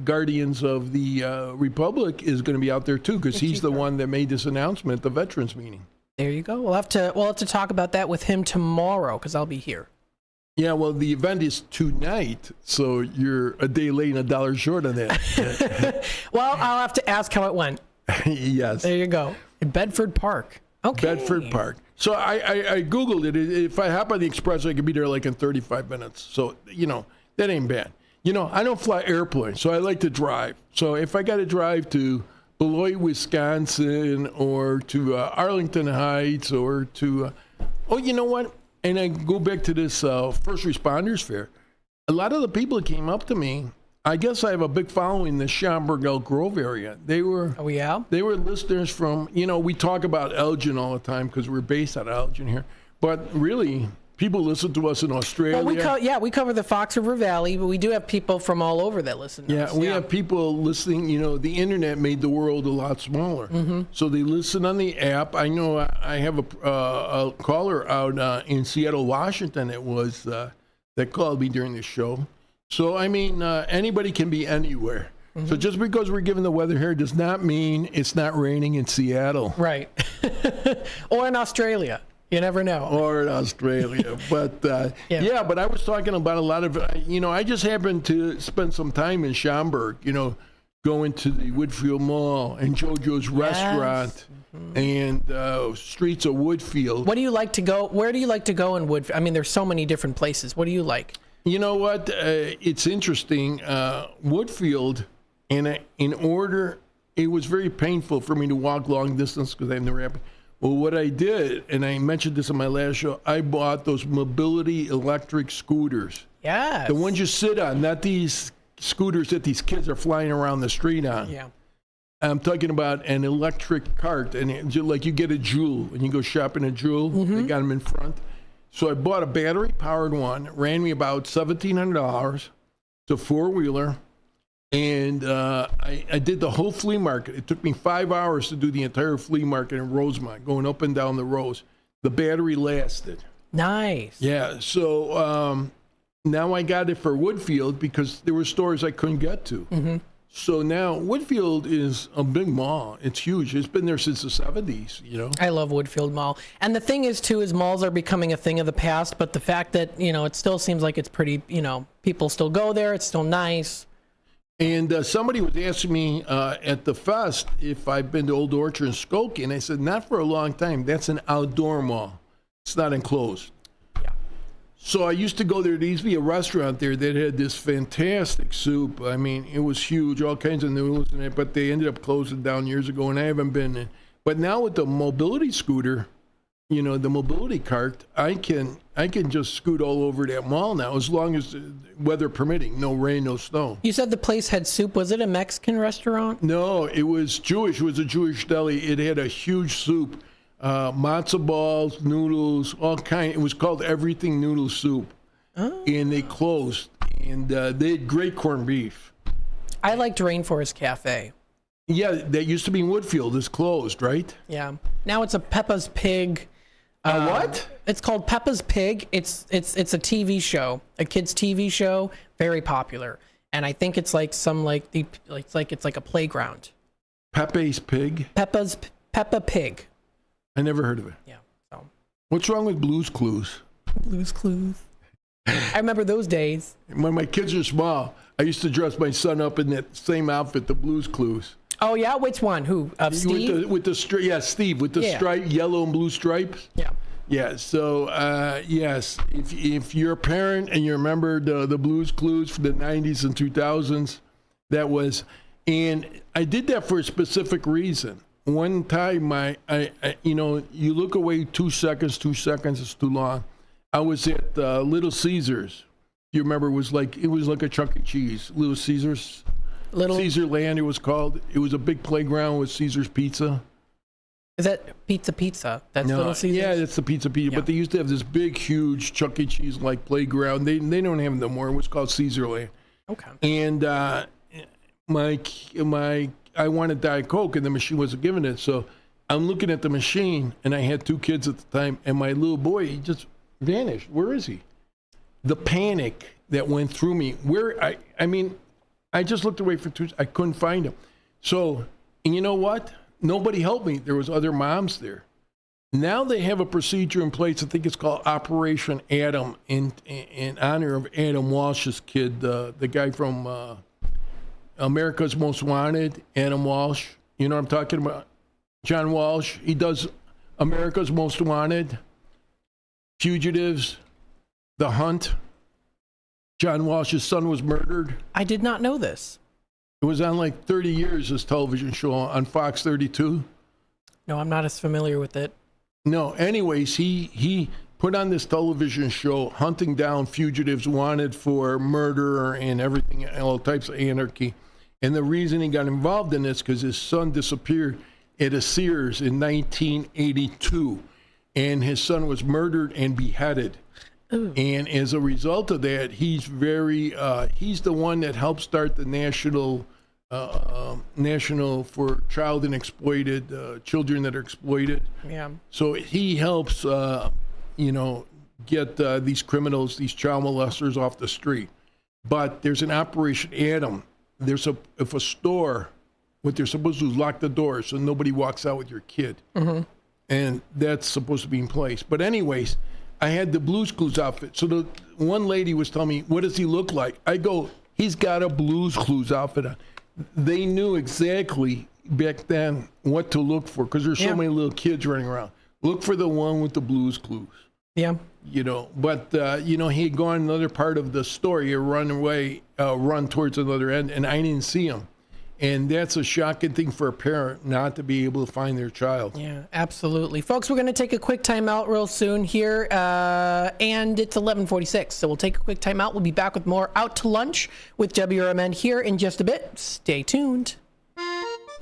Guardians of the Republic, is going to be out there too because he's the one that made this announcement at the veterans meeting. There you go. We'll have to talk about that with him tomorrow because I'll be here. Yeah, well, the event is tonight, so you're a day late and a dollar short on that. Well, I'll have to ask how it went. Yes. There you go. In Bedford Park. Okay. Bedford Park. So I Googled it. If I hop on the express, I could be there like in 35 minutes. So, you know, that ain't bad. You know, I don't fly airplanes, so I like to drive. So if I got to drive to Beloit, Wisconsin, or to Arlington Heights, or to, you know what? And I go back to this first responders fair. A lot of the people that came up to me, I guess I have a big following in the Schaumburg, Elk Grove area. They were, they were listeners from, you know, we talk about Elgin all the time because we're based out of Elgin here. But really, people listen to us in Australia. Well, we cover the Fox River Valley, but we do have people from all over that listen to us. We have people listening. You know, the internet made the world a lot smaller. So they listen on the app. I know I have a caller out in Seattle, Washington that called me during the show. So, I mean, anybody can be anywhere. Mm-hmm. So just because we're given the weather here does not mean it's not raining in Seattle. Right. Or in Australia. You never know. Or in Australia. But, but I was talking about a lot of, I just happened to spend some time in Schaumburg, going to the Woodfield Mall and JoJo's Restaurant and streets of Woodfield. What do you like to go? Where do you like to go in Woodfield? I mean, there's so many different places. What do you like? You know what? It's interesting. Woodfield, in order, it was very painful for me to walk long distance because I've never happened. Well, what I did, and I mentioned this in my last show, I bought those mobility electric scooters. Yes. The ones you sit on, not these scooters that these kids are flying around the street on. Yeah. I'm talking about an electric cart, and like you get a Jewel, and you go shopping at Jewel. They got them in front. So I bought a battery-powered one. It ran me about $1,700. It's a four-wheeler. And I did the whole flea market. It took me 5 hours to do the entire flea market in Rosemont, going up and down the rows. The battery lasted. Nice. Yeah. So now I got it for Woodfield because there were stores I couldn't get to. Mm-hmm. So now Woodfield is a big mall. It's huge. It's been there since the 70s, I love Woodfield Mall. And the thing is, too, is malls are becoming a thing of the past. But the fact that, it still seems like it's pretty, people still go there. It's still nice. And somebody was asking me at the fest if I've been to Old Orchard in Skokie, and I said, not for a long time. That's an outdoor mall. It's not enclosed. Yeah. So I used to go there. There used to be a restaurant there that had this fantastic soup. I mean, it was huge, all kinds of noodles in it, but they ended up closing down years ago, and I haven't been in. But now with the mobility scooter, the mobility cart, I can just scoot all over that mall now, as long as weather permitting, no rain, no snow. You said the place had soup. Was it a Mexican restaurant? No, it was Jewish. It was a Jewish deli. It had a huge soup, matzo balls, noodles, all kind. It was called Everything Noodle Soup, and they closed. And they had great corned beef. I liked Rainforest Cafe. Yeah, that used to be in Woodfield. It's closed, right? Yeah. Now it's a Peppa's Pig. What? It's called Peppa's Pig. It's a TV show, a kids TV show, very popular. And I think it's like it's like a playground. Pepe's Pig? Peppa Pig. I never heard of it. Yeah. So. What's wrong with Blue's Clues? Blue's Clues. I remember those days. When my kids were small, I used to dress my son up in that same outfit, the Blue's Clues. Oh yeah, which one? Who? Steve? Steve with the stripe, yellow and blue stripes. Yeah. Yeah. So yes, if you're a parent and you remember the Blue's Clues for the 90s and 2000s, that was, and I did that for a specific reason. One time, you look away 2 seconds is too long. I was at Little Caesars. You remember it was like a Chuck E. Cheese, Little Caesars. Caesar Land, it was called. It was a big playground with Caesar's Pizza. Is that Pizza? That's Little Caesars? Yeah, that's the Pizza. Yeah. But they used to have this big, huge Chuck E. Cheese-like playground. They don't have it no more. It was called Caesar Land. Okay. And I wanted Diet Coke, and the machine wasn't giving it. So I'm looking at the machine, and I had 2 kids at the time, and my little boy, he just vanished. Where is he? The panic that went through me. I just looked away for 2. I couldn't find him. So, and you know what? Nobody helped me. There was other moms there. Now they have a procedure in place. I think it's called Operation Adam, in honor of Adam Walsh's kid, the guy from America's Most Wanted, Adam Walsh. You know what I'm talking about? John Walsh. He does America's Most Wanted, Fugitives, The Hunt. John Walsh's son was murdered. I did not know this. It was on like 30 years, this television show on Fox 32. No, I'm not as familiar with it. No, anyways, he put on this television show hunting down fugitives wanted for murder and everything, all types of anarchy. And the reason he got involved in this because his son disappeared at a Sears in 1982. And his son was murdered and beheaded. Ooh. And as a result of that, he's he's the one that helped start the National for Child and Exploited, children that are exploited. Yeah. So he helps, get these criminals, these child molesters off the street. but there's an Operation Atom. If a store, what they're supposed to do is lock the door so nobody walks out with your kid. Mm-hmm. And that's supposed to be in place. But anyways, I had the Blue's Clues outfit. So the one lady was telling me, what does he look like? I go, he's got a Blue's Clues outfit on. They knew exactly back then what to look for because there's so many little kids running around. Look for the one with the Blue's Clues. Yeah. But he had gone another part of the store. He run towards another end, and I didn't see him. And that's a shocking thing for a parent not to be able to find their child. Yeah, absolutely. Folks, we're going to take a quick time out real soon here, and it's 11:46, so we'll take a quick time out. We'll be back with more Out to Lunch with WRMN here in just a bit. Stay tuned.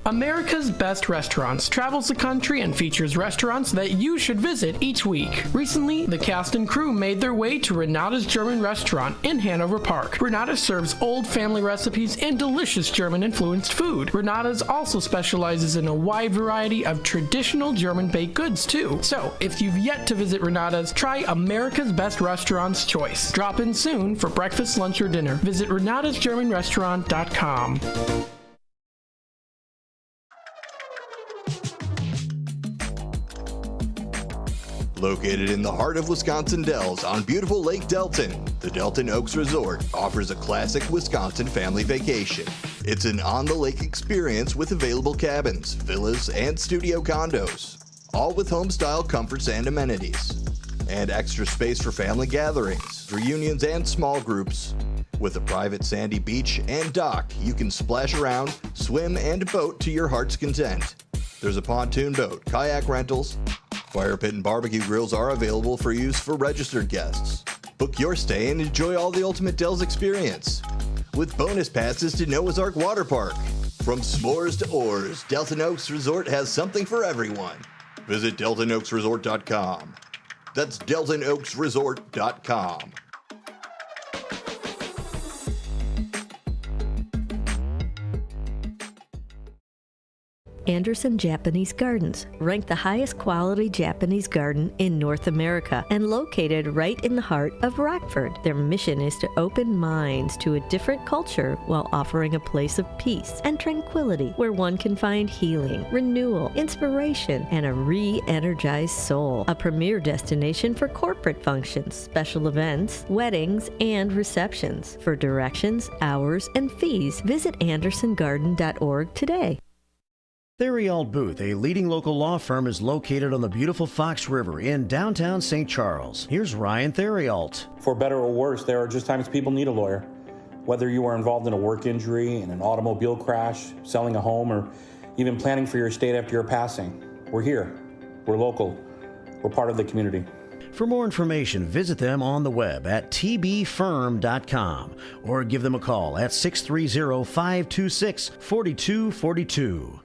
America's Best Restaurants travels the country and features restaurants that you should visit each week. Recently, the cast and crew made their way to Renata's German Restaurant in Hanover Park. Renata serves old family recipes and delicious German-influenced food. Renata's also specializes in a wide variety of traditional German baked goods, too. So, if you've yet to visit Renata's, try America's Best Restaurant's choice. Drop in soon for breakfast, lunch, or dinner. Visit renatasgermanrestaurant.com. Located in the heart of Wisconsin Dells on beautiful Lake Delton, the Delton Oaks Resort offers a classic Wisconsin family vacation. It's an on-the-lake experience with available cabins, villas, and studio condos, all with home-style comforts and amenities. And extra space for family gatherings, reunions, and small groups. With a private sandy beach and dock, you can splash around, swim, and boat to your heart's content. There's a pontoon boat, kayak rentals, fire pit and barbecue grills are available for use for registered guests. Book your stay and enjoy all the ultimate Dells experience. With bonus passes to Noah's Ark Water Park. From s'mores to oars, Delton Oaks Resort has something for everyone. Visit DeltonOaksResort.com. That's DeltonOaksResort.com. Anderson Japanese Gardens, ranked the highest quality Japanese garden in North America and located right in the heart of Rockford. Their mission is to open minds to a different culture while offering a place of peace and tranquility where one can find healing, renewal, inspiration, and a re-energized soul. A premier destination for corporate functions, special events, weddings, and receptions. For directions, hours, and fees, visit andersongarden.org today. Theriault Booth, a leading local law firm, is located on the beautiful Fox River in downtown St. Charles. Here's Ryan Theriault. For better or worse, there are just times people need a lawyer. Whether you are involved in a work injury, in an automobile crash, selling a home, or even planning for your estate after your passing, we're here. We're local. We're part of the community. For more information, visit them on the web at tbfirm.com or give them a call at 630-526-4242.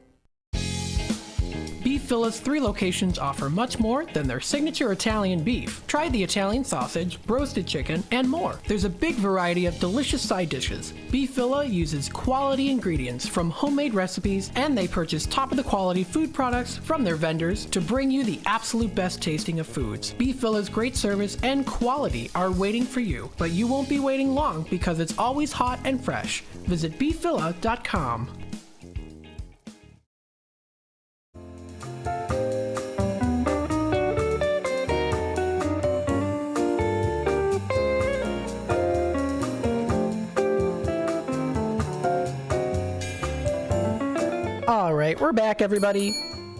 Beef Villa's 3 locations offer much more than their signature Italian beef. Try the Italian sausage, roasted chicken, and more. There's a big variety of delicious side dishes. Beef Villa uses quality ingredients from homemade recipes, and they purchase top-of-the-quality food products from their vendors to bring you the absolute best tasting of foods. Beef Villa's great service and quality are waiting for you, but you won't be waiting long because it's always hot and fresh. Visit beefvilla.com. All right, we're back, everybody.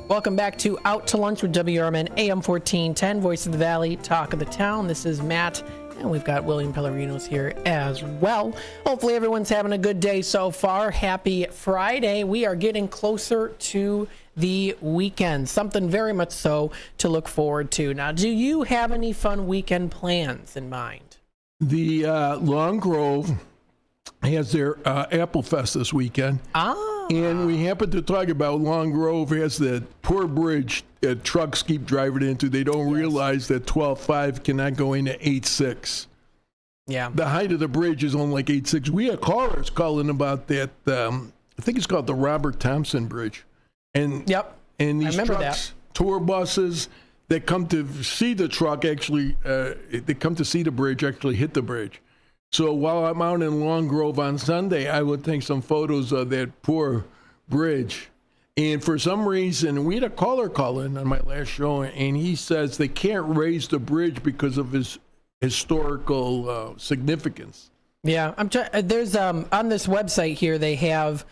Welcome back to Out to Lunch with WRMN AM 1410, Voice of the Valley, Talk of the Town. This is Matt, and we've got William Pellerinos here as well. Hopefully everyone's having a good day so far. Happy Friday. We are getting closer to the weekend, something very much so to look forward to. Now, do you have any fun weekend plans in mind? The Long Grove has their Apple Fest this weekend. And we happen to talk about Long Grove has that poor bridge that trucks keep driving into. They don't realize that 12.5 cannot go into 8.6. Yeah. The height of the bridge is only like 8.6. We had callers calling about that. I think it's called the Robert Thompson Bridge. And these trucks, tour buses that come to see the truck actually, they come to see the bridge actually hit the bridge. So while I'm out in Long Grove on Sunday, I will take some photos of that poor bridge. And for some reason, we had a caller call in on my last show, and he says they can't raise the bridge because of his historical significance. Yeah, there's on this website here they have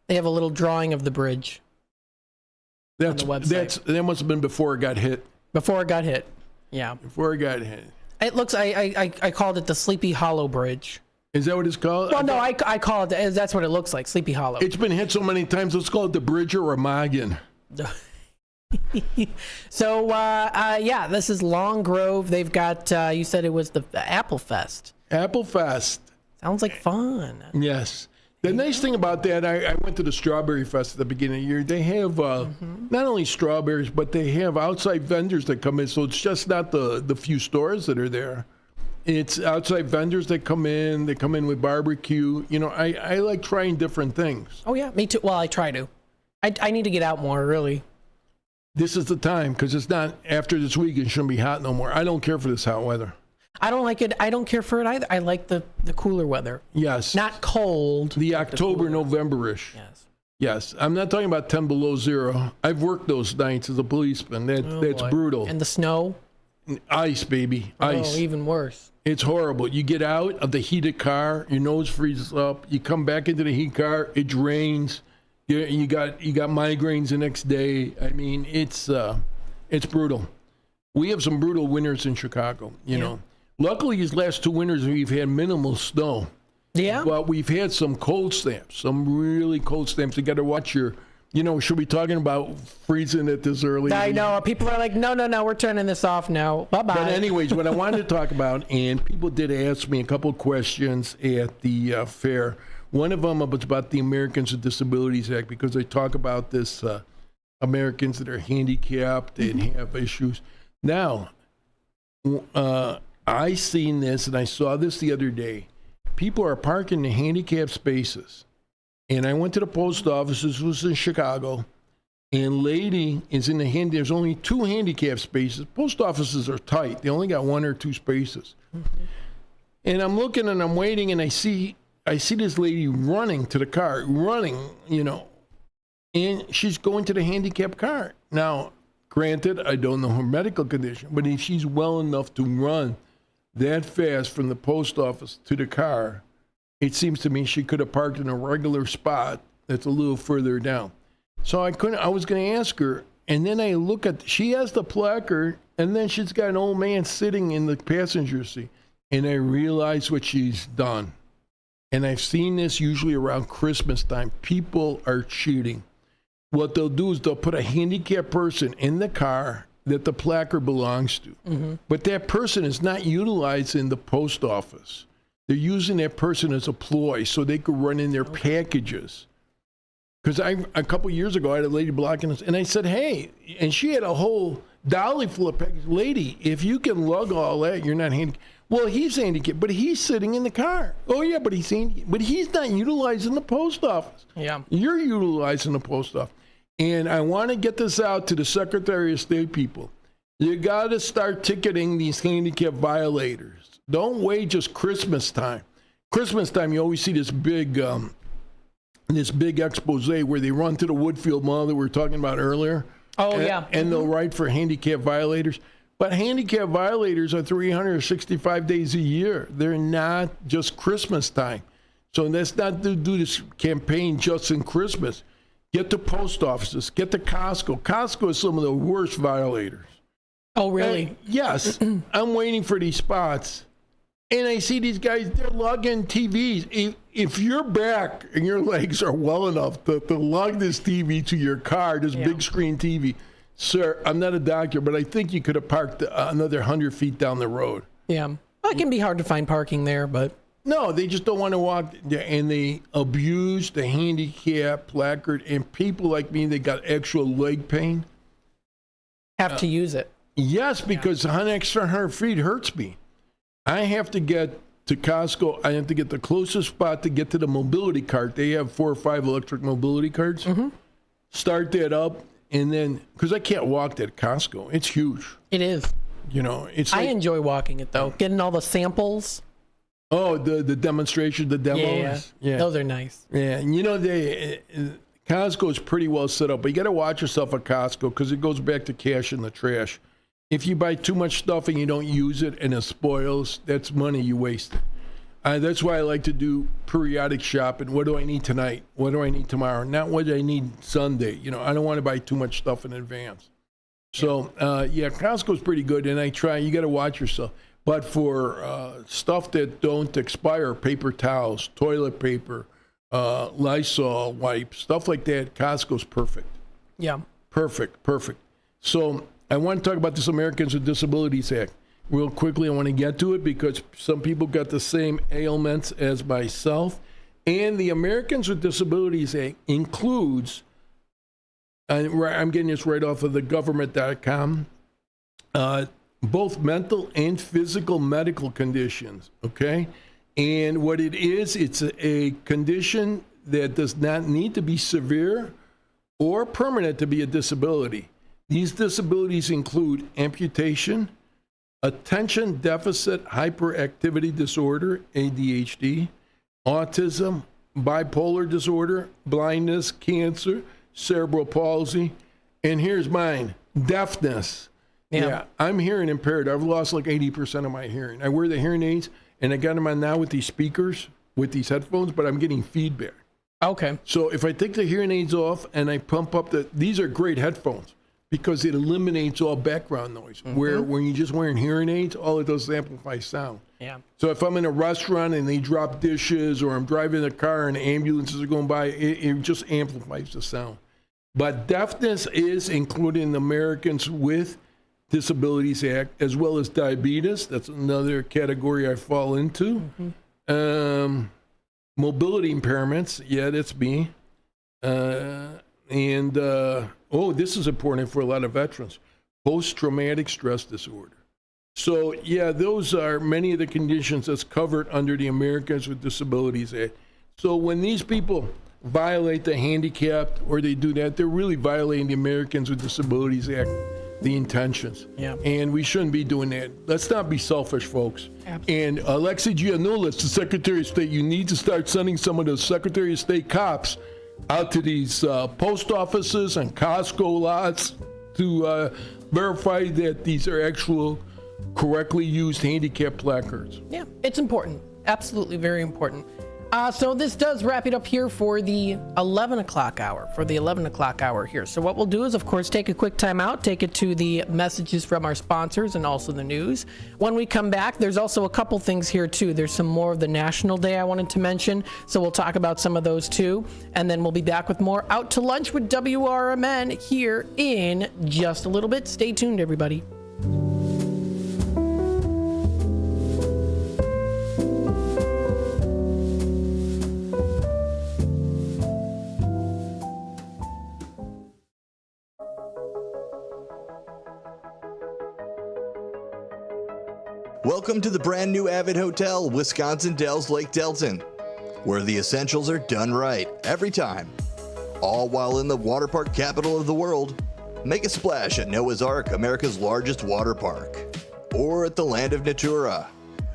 a little drawing of the bridge. That must have been before it got hit. Before it got hit, yeah. Before it got hit. It looks. I called it the Sleepy Hollow Bridge. Is that what it's called? Well, no, I call it. That's what it looks like, Sleepy Hollow. It's been hit so many times. Let's call it the Bridge or Remagen. So, yeah, this is Long Grove. They've got. You said it was the Apple Fest. Apple Fest. Sounds like fun. Yes. The nice thing about that, I went to the Strawberry Fest at the beginning of the year. They have not only strawberries, but they have outside vendors that come in. So it's just not the few stores that are there. It's outside vendors that come in. They come in with barbecue. You know, I like trying different things. Oh, yeah, me too. Well, I try to. I need to get out more, really. This is the time, because it's not, after this week, it shouldn't be hot no more. I don't care for this hot weather. I don't like it. I don't care for it either. I like the cooler weather. Yes. Not cold. The October, November-ish. Yes. Yes. I'm not talking about 10 below zero. I've worked those nights as a policeman. That's brutal. And the snow? Ice, baby. Ice. Oh, even worse. It's horrible. You get out of the heated car, your nose freezes up. You come back into the heat car, it rains. You got migraines the next day. I mean, it's brutal. We have some brutal winters in Chicago, you know. Luckily, these last 2 winters, we've had minimal snow. Yeah. But we've had some cold snaps, some really cold snaps. You got to watch your, should we be talking about freezing it this early? I know. People are like, no, we're turning this off now. Bye-bye. But anyways, what I wanted to talk about, and people did ask me a couple of questions at the fair. One of them was about the Americans with Disabilities Act, because they talk about this Americans that are handicapped and have issues. Now, I seen this, and I saw this the other day. People are parking in handicapped spaces. And I went to the post office. This was in Chicago. And lady is in the there's only 2 handicapped spaces. Post offices are tight. They only got 1 or 2 spaces. Mm-hmm. And I'm looking and I'm waiting, and I see this lady running to the car, and she's going to the handicapped car. Now, granted, I don't know her medical condition, but if she's well enough to run that fast from the post office to the car, it seems to me she could have parked in a regular spot that's a little further down. So I was going to ask her, and then I look she has the placard, and then she's got an old man sitting in the passenger seat, and I realize what she's done. And I've seen this usually around Christmas time. People are cheating. What they'll do is they'll put a handicapped person in the car that the placard belongs to. Mm-hmm. But that person is not utilizing the post office. They're using that person as a ploy so they could run in their packages. Because a couple of years ago, I had a lady blocking us, and I said, hey, and she had a whole dolly full of packages. Lady, if you can lug all that, you're not handicapped. Well, he's handicapped, but he's sitting in the car. Oh, yeah, but he's not utilizing the post office. Yeah. You're utilizing the post office. And I want to get this out to the Secretary of State people. You got to start ticketing these handicap violators. Don't wait just Christmas time. Christmas time, you always see this big expose where they run to the Woodfield Mall that we were talking about earlier. Oh, yeah. And they'll write for handicap violators. But handicap violators are 365 days a year. They're not just Christmas time. So let's not do this campaign just in Christmas. Get the post offices. Get to Costco. Costco is some of the worst violators. Oh, really? Yes. I'm waiting for these spots. And I see these guys, they're lugging TVs. If your back and your legs are well enough to lug this TV to your car, this big screen TV, sir, I'm not a doctor, but I think you could have parked another 100 feet down the road. Yeah. Well, it can be hard to find parking there, but... No, they just don't want to walk there, and they abuse the handicap placard, and people like me that got actual leg pain have to use it. Yes, because an extra 100 feet hurts me. I have to get to Costco. I have to get the closest spot to get to the mobility cart. They have 4 or 5 electric mobility carts. Mm-hmm. Start that up, and then, because I can't walk that Costco. It's huge. It is. It's like, I enjoy walking it, though. Getting all the samples. Oh, the demonstration, the demos? Yeah. Those are nice. Yeah, and Costco is pretty well set up, but you got to watch yourself at Costco because it goes back to cash in the trash. If you buy too much stuff and you don't use it and it spoils, that's money you wasted. That's why I like to do periodic shopping. What do I need tonight? What do I need tomorrow? Not what I need Sunday. I don't want to buy too much stuff in advance. So, Costco's pretty good, and you got to watch yourself. But for stuff that don't expire, paper towels, toilet paper, Lysol wipes, stuff like that, Costco's perfect. Yeah. Perfect. So I want to talk about this Americans with Disabilities Act. Real quickly, I want to get to it because some people got the same ailments as myself. And the Americans with Disabilities Act includes, I'm getting this right off of the government.com, both mental and physical medical conditions, okay? And what it is, it's a condition that does not need to be severe or permanent to be a disability. These disabilities include amputation, attention deficit hyperactivity disorder, ADHD, autism, bipolar disorder, blindness, cancer, cerebral palsy, and here's mine, deafness. Yeah, I'm hearing impaired. I've lost like 80% of my hearing. I wear the hearing aids, and I got them on now with these speakers, with these headphones, but I'm getting feedback. Okay. So if I take the hearing aids off and I pump up these are great headphones because it eliminates all background noise. Mm-hmm. Where when you're just wearing hearing aids, all it does is amplify sound. Yeah. So if I'm in a restaurant and they drop dishes, or I'm driving a car and ambulances are going by, it just amplifies the sound. But deafness is included in the Americans with Disabilities Act, as well as diabetes. That's another category I fall into. Mm-hmm. Mobility impairments. Yeah, that's me. This is important for a lot of veterans. Post-traumatic stress disorder. So, those are many of the conditions that's covered under the Americans with Disabilities Act. So when these people violate the handicapped or they do that, they're really violating the Americans with Disabilities Act, the intentions. Yeah. And we shouldn't be doing that. Let's not be selfish, folks. Absolutely. And Alexi Giannoulas, the Secretary of State, you need to start sending some of the Secretary of State cops out to these post offices and Costco lots to verify that these are actual correctly used handicap placards. Yeah, it's important. Absolutely very important. So this does wrap it up here for the 11 o'clock hour, here. So what we'll do is, of course, take a quick time out, take it to the messages from our sponsors and also the news. When we come back, there's also a couple things here, too. There's some more of the National Day I wanted to mention, so we'll talk about some of those, too. And then we'll be back with more Out to Lunch with WRMN here in just a little bit. Stay tuned, everybody. Welcome to the brand new Avid Hotel, Wisconsin Dells Lake Delton, where the essentials are done right every time. All while in the water park capital of the world. Make a splash at Noah's Ark, America's largest water park. Or at the Land of Natura,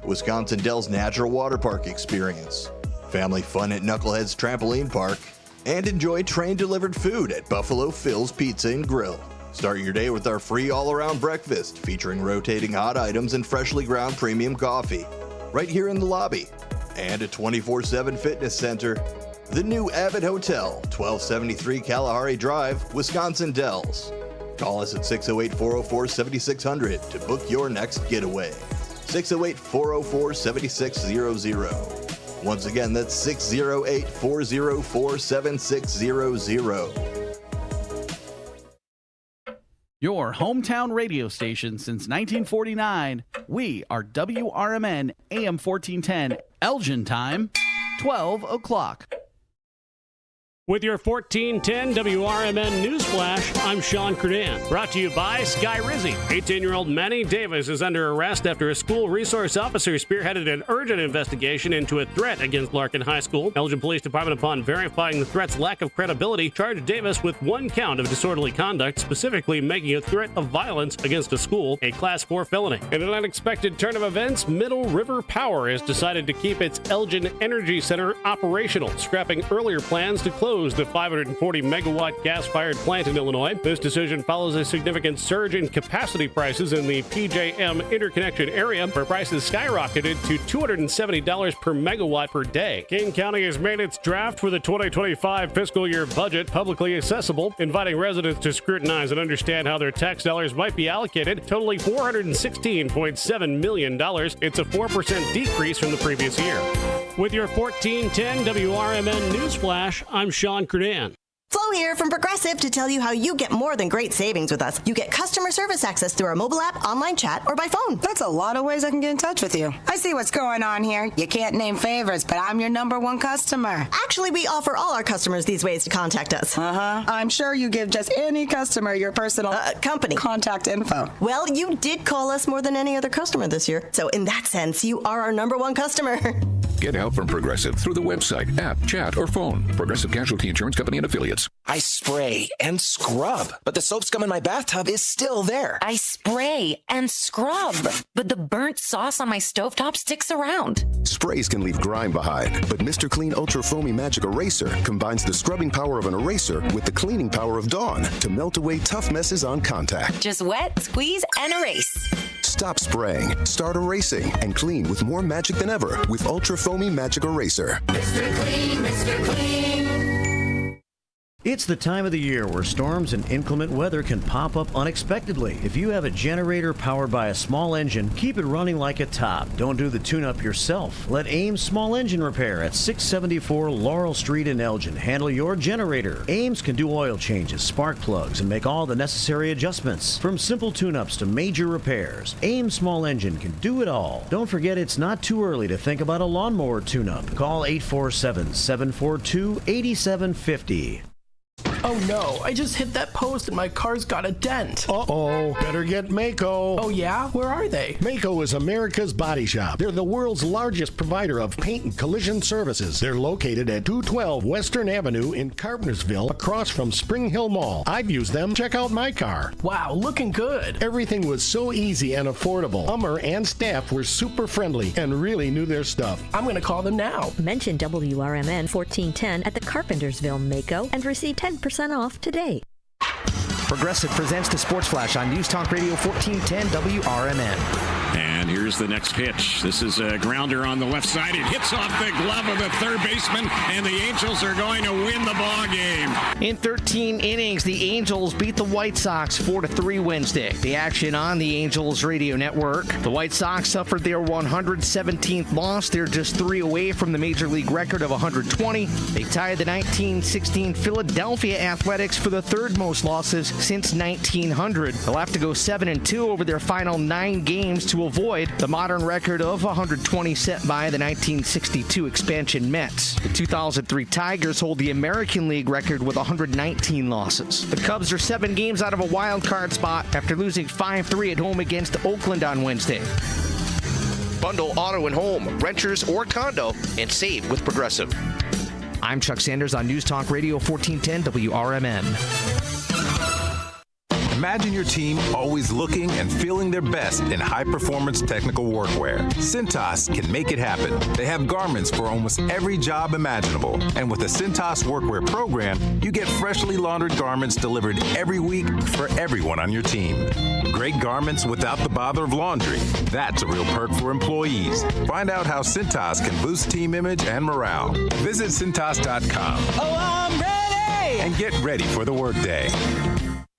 Wisconsin Dells Natural Water Park experience. Family fun at Knucklehead's Trampoline Park. And enjoy train-delivered food at Buffalo Phil's Pizza and Grill. Start your day with our free all-around breakfast featuring rotating hot items and freshly ground premium coffee right here in the lobby. And a 24/7 fitness center. The new Avid Hotel, 1273 Kalahari Drive, Wisconsin Dells. Call us at 608-404-7600 to book your next getaway. 608-404-7600. Once again, that's 608-404-7600. Your hometown radio station since 1949. We are WRMN AM 1410, Elgin time, 12 o'clock. With your 1410 WRMN Newsflash, I'm Sean Kernan. Brought to you by Sky Rizzi. 18-year-old Manny Davis is under arrest after a school resource officer spearheaded an urgent investigation into a threat against Larkin High School. Elgin Police Department, upon verifying the threat's lack of credibility, charged Davis with 1 count of disorderly conduct, specifically making a threat of violence against a school a Class 4 felony. In an unexpected turn of events, Middle River Power has decided to keep its Elgin Energy Center operational, scrapping earlier plans to close the 540-megawatt gas-fired plant in Illinois. This decision follows a significant surge in capacity prices in the PJM interconnection area, where prices skyrocketed to $270 per megawatt per day. King County has made its draft for the 2025 fiscal year budget publicly accessible, inviting residents to scrutinize and understand how their tax dollars might be allocated, totaling $416.7 million. It's a 4% decrease from the previous year. With your 1410 WRMN Newsflash, I'm Sean Kernan. Flo here from Progressive to tell you how you get more than great savings with us. You get customer service access through our mobile app, online chat, or by phone. That's a lot of ways I can get in touch with you. I see what's going on here. You can't name favorites, but I'm your #1 customer. Actually, we offer all our customers these ways to contact us. I'm sure you give just any customer your personal company contact info. Well, you did call us more than any other customer this year. So in that sense, you are our #1 customer. Get help from Progressive through the website, app, chat, or phone. Progressive Casualty Insurance Company and Affiliates. I spray and scrub, but the soap scum in my bathtub is still there. I spray and scrub, but the burnt sauce on my stovetop sticks around. Sprays can leave grime behind, but Mr. Clean Ultra Foamy Magic Eraser combines the scrubbing power of an eraser with the cleaning power of Dawn to melt away tough messes on contact. Just wet, squeeze, and erase. Stop spraying, start erasing, and clean with more magic than ever with Ultra Foamy Magic Eraser. Mr. Clean, Mr. Clean. It's the time of the year where storms and inclement weather can pop up unexpectedly. If you have a generator powered by a small engine, keep it running like a top. Don't do the tune-up yourself. Let Ames Small Engine Repair at 674 Laurel Street in Elgin handle your generator. Ames can do oil changes, spark plugs, and make all the necessary adjustments. From simple tune-ups to major repairs, Ames Small Engine can do it all. Don't forget it's not too early to think about a lawnmower tune-up. Call 847-742-8750. Oh no, I just hit that post and my car's got a dent. Uh-oh, better get Mako. Oh yeah? Where are they? Mako is America's body shop. They're the world's largest provider of paint and collision services. They're located at 212 Western Avenue in Carpentersville, across from Spring Hill Mall. I've used them. Check out my car. Wow, looking good. Everything was so easy and affordable. Hummer and staff were super friendly and really knew their stuff. I'm going to call them now. Mention WRMN 1410 at the Carpentersville Mako and receive 10% off today. Progressive presents the Sports Flash on News Talk Radio 1410 WRMN. And here's the next pitch. This is a grounder on the left side. It hits off the glove of the third baseman, and the Angels are going to win the ball game. In 13 innings, the Angels beat the White Sox 4-3 Wednesday. The action on the Angels radio network. The White Sox suffered their 117th loss. They're just 3 away from the Major League record of 120. They tied the 1916 Philadelphia Athletics for the third most losses since 1900. They'll have to go 7-2 over their final 9 games to avoid the modern record of 120 set by the 1962 expansion Mets. The 2003 Tigers hold the American League record with 119 losses. The Cubs are 7 games out of a wild card spot after losing 5-3 at home against Oakland on Wednesday. Bundle auto and home, renters or condo, and save with Progressive. I'm Chuck Sanders on News Talk Radio 1410 WRMN. Imagine your team always looking and feeling their best in high-performance technical workwear. Cintas can make it happen. They have garments for almost every job imaginable. And with the Cintas Workwear program, you get freshly laundered garments delivered every week for everyone on your team. Great garments without the bother of laundry. That's a real perk for employees. Find out how Cintas can boost team image and morale. Visit Cintas.com. Oh, I'm ready! And get ready for the workday.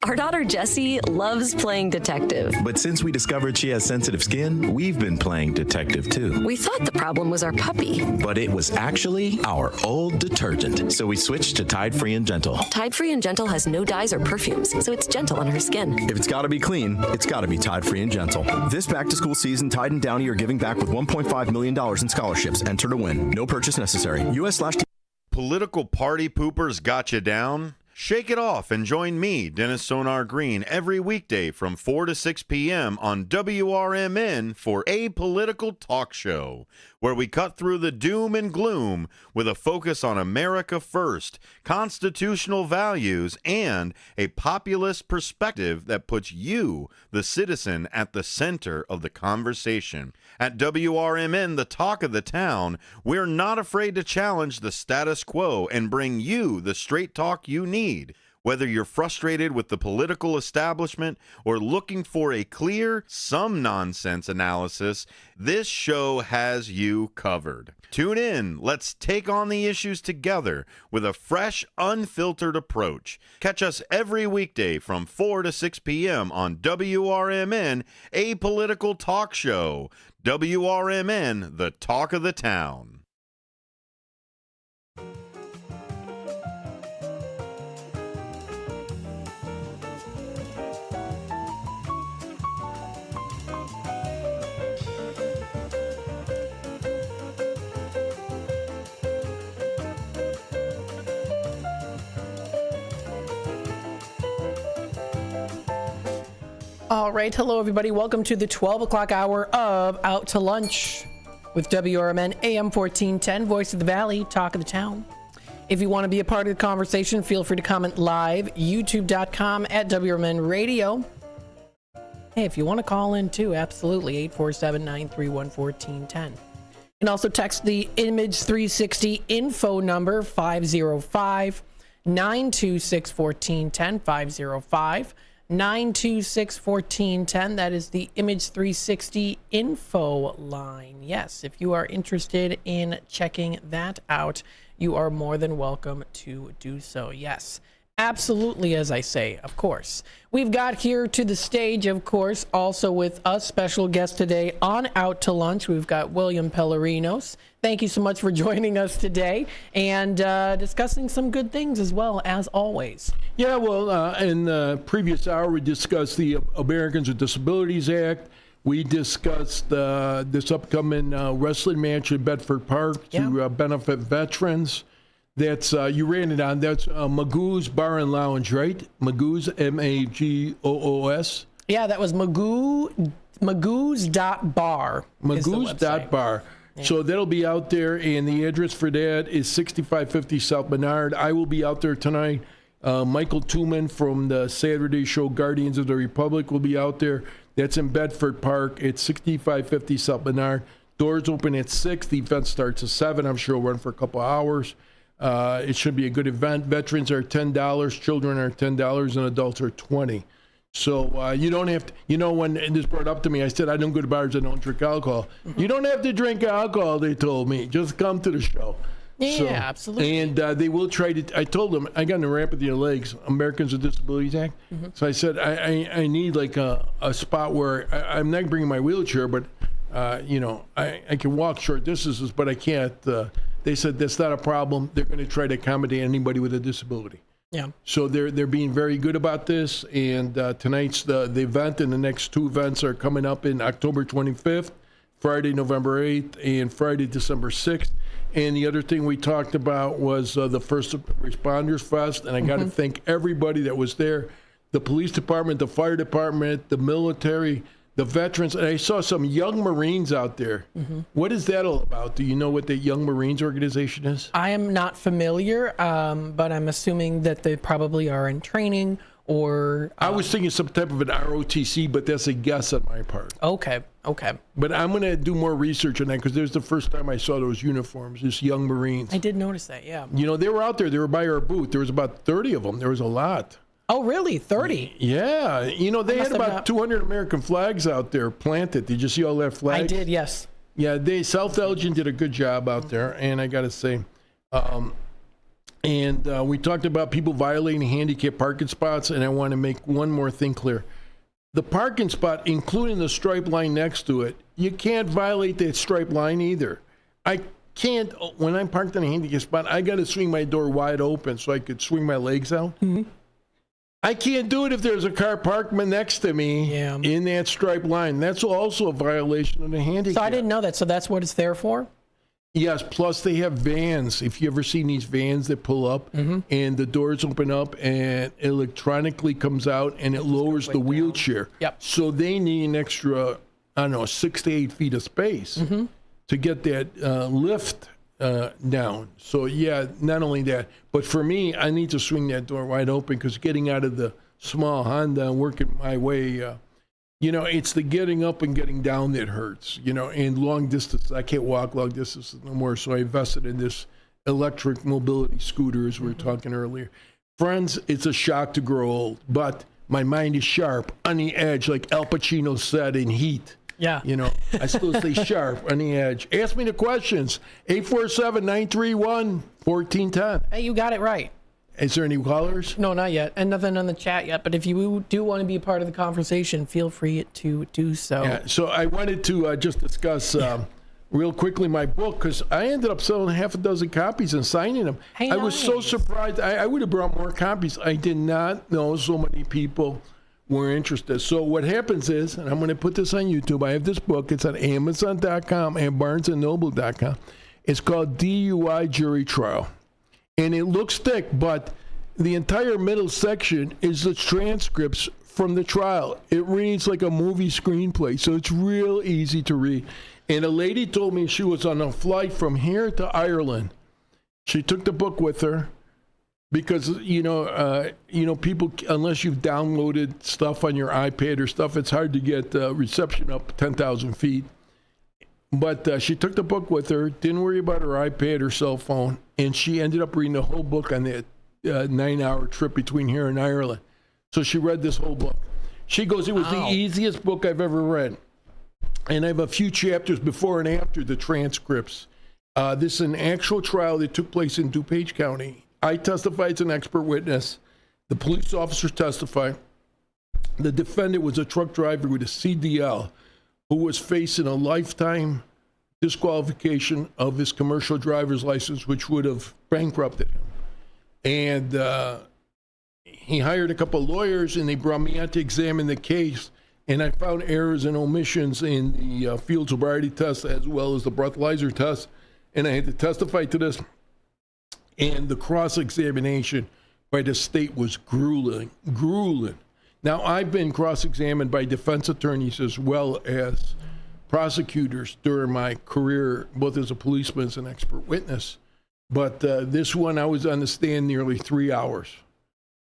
Our daughter Jessie loves playing detective. But since we discovered she has sensitive skin, we've been playing detective too. We thought the problem was our puppy. But it was actually our old detergent. So we switched to Tide Free and Gentle. Tide Free and Gentle has no dyes or perfumes, so it's gentle on her skin. If it's got to be clean, it's got to be Tide Free and Gentle. This back-to-school season, Tide and Downy are giving back with $1.5 million in scholarships. Enter to win. No purchase necessary. U.S. political party poopers got you down? Shake it off and join me, Dennis Sonar Green, every weekday from 4 to 6 p.m. on WRMN for A Political Talk Show, where we cut through the doom and gloom with a focus on America first, constitutional values, and a populist perspective that puts you, the citizen, at the center of the conversation. At WRMN, the talk of the town, we're not afraid to challenge the status quo and bring you the straight talk you need. Whether you're frustrated with the political establishment or looking for a clear, some nonsense analysis, this show has you covered. Tune in. Let's take on the issues together with a fresh, unfiltered approach. Catch us every weekday from 4 to 6 p.m. on WRMN, A Political Talk Show. WRMN, the talk of the town. All right. Hello, everybody. Welcome to the 12 o'clock hour of Out to Lunch with WRMN AM 1410, Voice of the Valley, Talk of the Town. If you want to be a part of the conversation, feel free to comment live, youtube.com at WRMN Radio. Hey, if you want to call in too, absolutely, 847-931-1410. You can also text the Image 360 info number, 505-926-1410, 505-926-1410. That is the Image 360 info line. Yes, if you are interested in checking that out, you are more than welcome to do so. Yes, absolutely, as I say, of course. We've got here to the stage, of course, also with us, special guest today on Out to Lunch. We've got William Pellerinos. Thank you so much for joining us today and discussing some good things as well, as always. Yeah, well, in the previous hour, we discussed the Americans with Disabilities Act. We discussed this upcoming wrestling match in Bedford Park to benefit veterans. That's, you ran it on, that's Magoo's Bar and Lounge, right? Magoo's, M-A-G-O-O-S. Yeah, that was Magoo's.bar. Magoo's.bar. Yeah. So that'll be out there, and the address for that is 6550 South Menard. I will be out there tonight. Michael Tooman from the Saturday show Guardians of the Republic will be out there. That's in Bedford Park. It's 6550 South Menard. Doors open at 6. The event starts at 7. I'm sure it'll run for a couple hours. It should be a good event. Veterans are $10. Children are $10, and adults are $20. So you don't have to, when this brought up to me, I said, I don't go to bars, I don't drink alcohol. Mm-hmm. You don't have to drink alcohol, they told me. Just come to the show. Yeah, absolutely. And they will try to, I told them, I got in the ramp with your legs, Americans with Disabilities Act. Mm-hmm. So I said, I need like a spot where I'm not bringing my wheelchair, but, I can walk short distances, but I can't. They said, that's not a problem. They're going to try to accommodate anybody with a disability. Yeah. So they're being very good about this, and tonight's the event, and the next two events are coming up in October 25th, Friday, November 8th, and Friday, December 6th. And the other thing we talked about was the First Responders Fest, and I got to thank everybody that was there, the police department, the fire department, the military, the veterans, and I saw some young Marines out there. Mm-hmm. What is that all about? Do you know what the Young Marines organization is? I am not familiar, but I'm assuming that they probably are in training or... I was thinking some type of an ROTC, but that's a guess on my part. Okay. But I'm going to do more research on that because there's the first time I saw those uniforms, this Young Marines. I did notice that, yeah. They were out there. They were by our booth. There was about 30 of them. There was a lot. Oh, really? 30? Yeah. They had about 200 American flags out there planted. Did you see all that flags? I did, yes. Yeah, South Elgin did a good job out there, and I got to say, we talked about people violating handicap parking spots, and I want to make one more thing clear. The parking spot, including the stripe line next to it, you can't violate that stripe line either. I can't, when I'm parked in a handicap spot, I got to swing my door wide open so I could swing my legs out. Mm-hmm. I can't do it if there's a car parked next to me in that stripe line. That's also a violation of the handicap. So I didn't know that. So that's what it's there for? Yes, plus they have vans. If you ever seen these vans that pull up and the doors open up and electronically comes out and it lowers the wheelchair. Yep. So they need an extra, 6 to 8 feet of space to get that lift down. So, yeah, not only that, but for me, I need to swing that door wide open because getting out of the small Honda and working my way, it's the getting up and getting down that hurts, and long distance. I can't walk long distances no more, so I invested in this electric mobility scooter, as we were talking earlier. Friends, it's a shock to grow old, but my mind is sharp, on the edge, like Al Pacino said in Heat. Yeah. I still stay sharp, on the edge. Ask me the questions, 847-931-1410. Hey, you got it right. Is there any callers? No, not yet. And nothing on the chat yet. But if you do want to be a part of the conversation, feel free to do so. Yeah, so I wanted to just discuss real quickly my book because I ended up selling half a dozen copies and signing them. Hey, I was so surprised. I would have brought more copies. I did not know so many people were interested. So what happens is, and I'm going to put this on YouTube, I have this book. It's on Amazon.com and BarnesandNoble.com. It's called DUI Jury Trial. And it looks thick, but the entire middle section is the transcripts from the trial. It reads like a movie screenplay, so it's real easy to read. And a lady told me she was on a flight from here to Ireland. She took the book with her because, people, unless you've downloaded stuff on your iPad or stuff, it's hard to get reception up 10,000 feet. But she took the book with her, didn't worry about her iPad or cell phone, and she ended up reading the whole book on that 9-hour trip between here and Ireland. So she read this whole book. She goes, it was the easiest book I've ever read. And I have a few chapters before and after the transcripts. This is an actual trial that took place in DuPage County. I testified as an expert witness. The police officers testified. The defendant was a truck driver with a CDL who was facing a lifetime disqualification of his commercial driver's license, which would have bankrupted him. And he hired a couple of lawyers, and they brought me out to examine the case, and I found errors and omissions in the field sobriety test as well as the breathalyzer test, and I had to testify to this. And the cross-examination by the state was grueling. Now, I've been cross-examined by defense attorneys as well as prosecutors during my career, both as a policeman and as an expert witness. But this one, I was on the stand nearly 3 hours.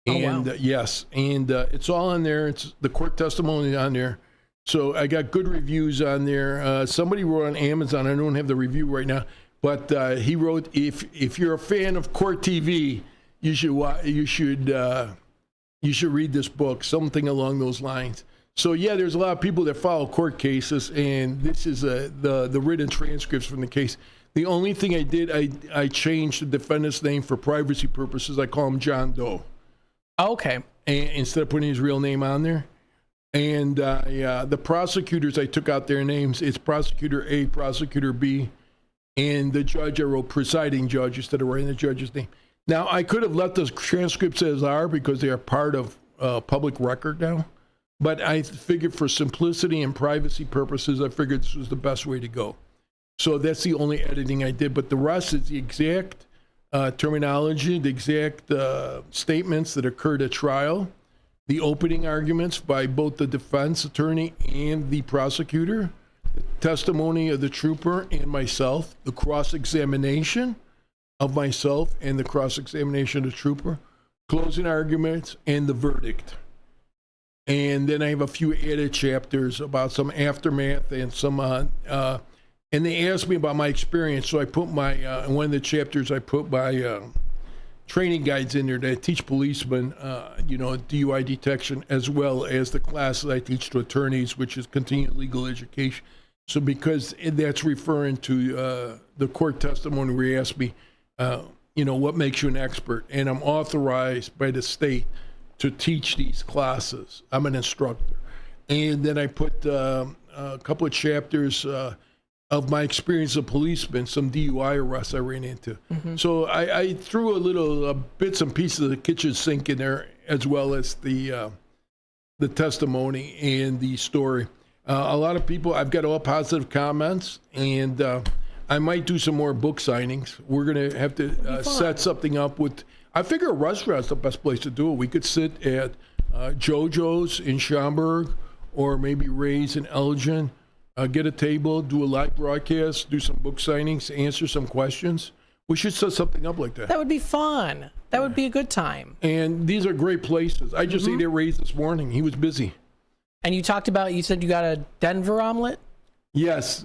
And wow. Yes, and it's all on there. It's the court testimony on there. So I got good reviews on there. Somebody wrote on Amazon. I don't have the review right now, but he wrote, if you're a fan of court TV, you should read this book, something along those lines. So, yeah, there's a lot of people that follow court cases, and this is the written transcripts from the case. The only thing I did, I changed the defendant's name for privacy purposes. I call him John Doe. Okay. And instead of putting his real name on there. And the prosecutors, I took out their names. It's Prosecutor A, Prosecutor B, and the judge, I wrote presiding judge instead of writing the judge's name. Now, I could have left those transcripts as are because they are part of public record now. But I figured for simplicity and privacy purposes, I figured this was the best way to go. So that's the only editing I did. But the rest is the exact terminology, the exact statements that occurred at trial, the opening arguments by both the defense attorney and the prosecutor, the testimony of the trooper and myself, the cross-examination of myself and the cross-examination of the trooper, closing arguments, and the verdict. And then I have a few added chapters about some aftermath and some, and they asked me about my experience. So I put my, in one of the chapters, I put my training guides in there that teach policemen, DUI detection, as well as the classes I teach to attorneys, which is continuing legal education. So because that's referring to the court testimony where he asked me, what makes you an expert? And I'm authorized by the state to teach these classes. I'm an instructor. And then I put a couple of chapters of my experience as a policeman, some DUI arrests I ran into. Mm-hmm. So I threw a little bits and pieces of the kitchen sink in there, as well as the testimony and the story. A lot of people, I've got all positive comments, and I might do some more book signings. We're going to have to set something up with, I figure a restaurant's the best place to do it. We could sit at JoJo's in Schaumburg or maybe Ray's in Elgin, get a table, do a live broadcast, do some book signings, answer some questions. We should set something up like that. That would be fun. That would be a good time. And these are great places. I just ate at Ray's this morning. He was busy. And you talked about, you said you got a Denver omelet? Yes,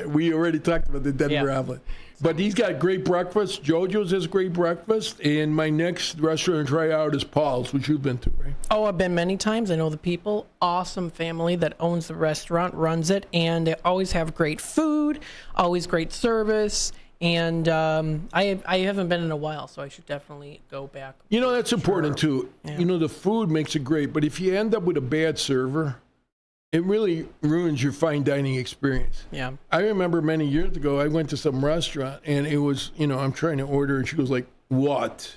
we already talked about the Denver omelet. But he's got great breakfast. JoJo's has great breakfast. And my next restaurant to try out is Paul's, which you've been to, right? Oh, I've been many times. I know the people. Awesome family that owns the restaurant, runs it. And they always have great food, always great service. And I haven't been in a while, so I should definitely go back. You know, that's important, too. Yeah. You know, the food makes it great. But if you end up with a bad server, it really ruins your fine dining experience. Yeah. I remember many years ago, I went to some restaurant, and it was, you know, I'm trying to order, and she goes like, what?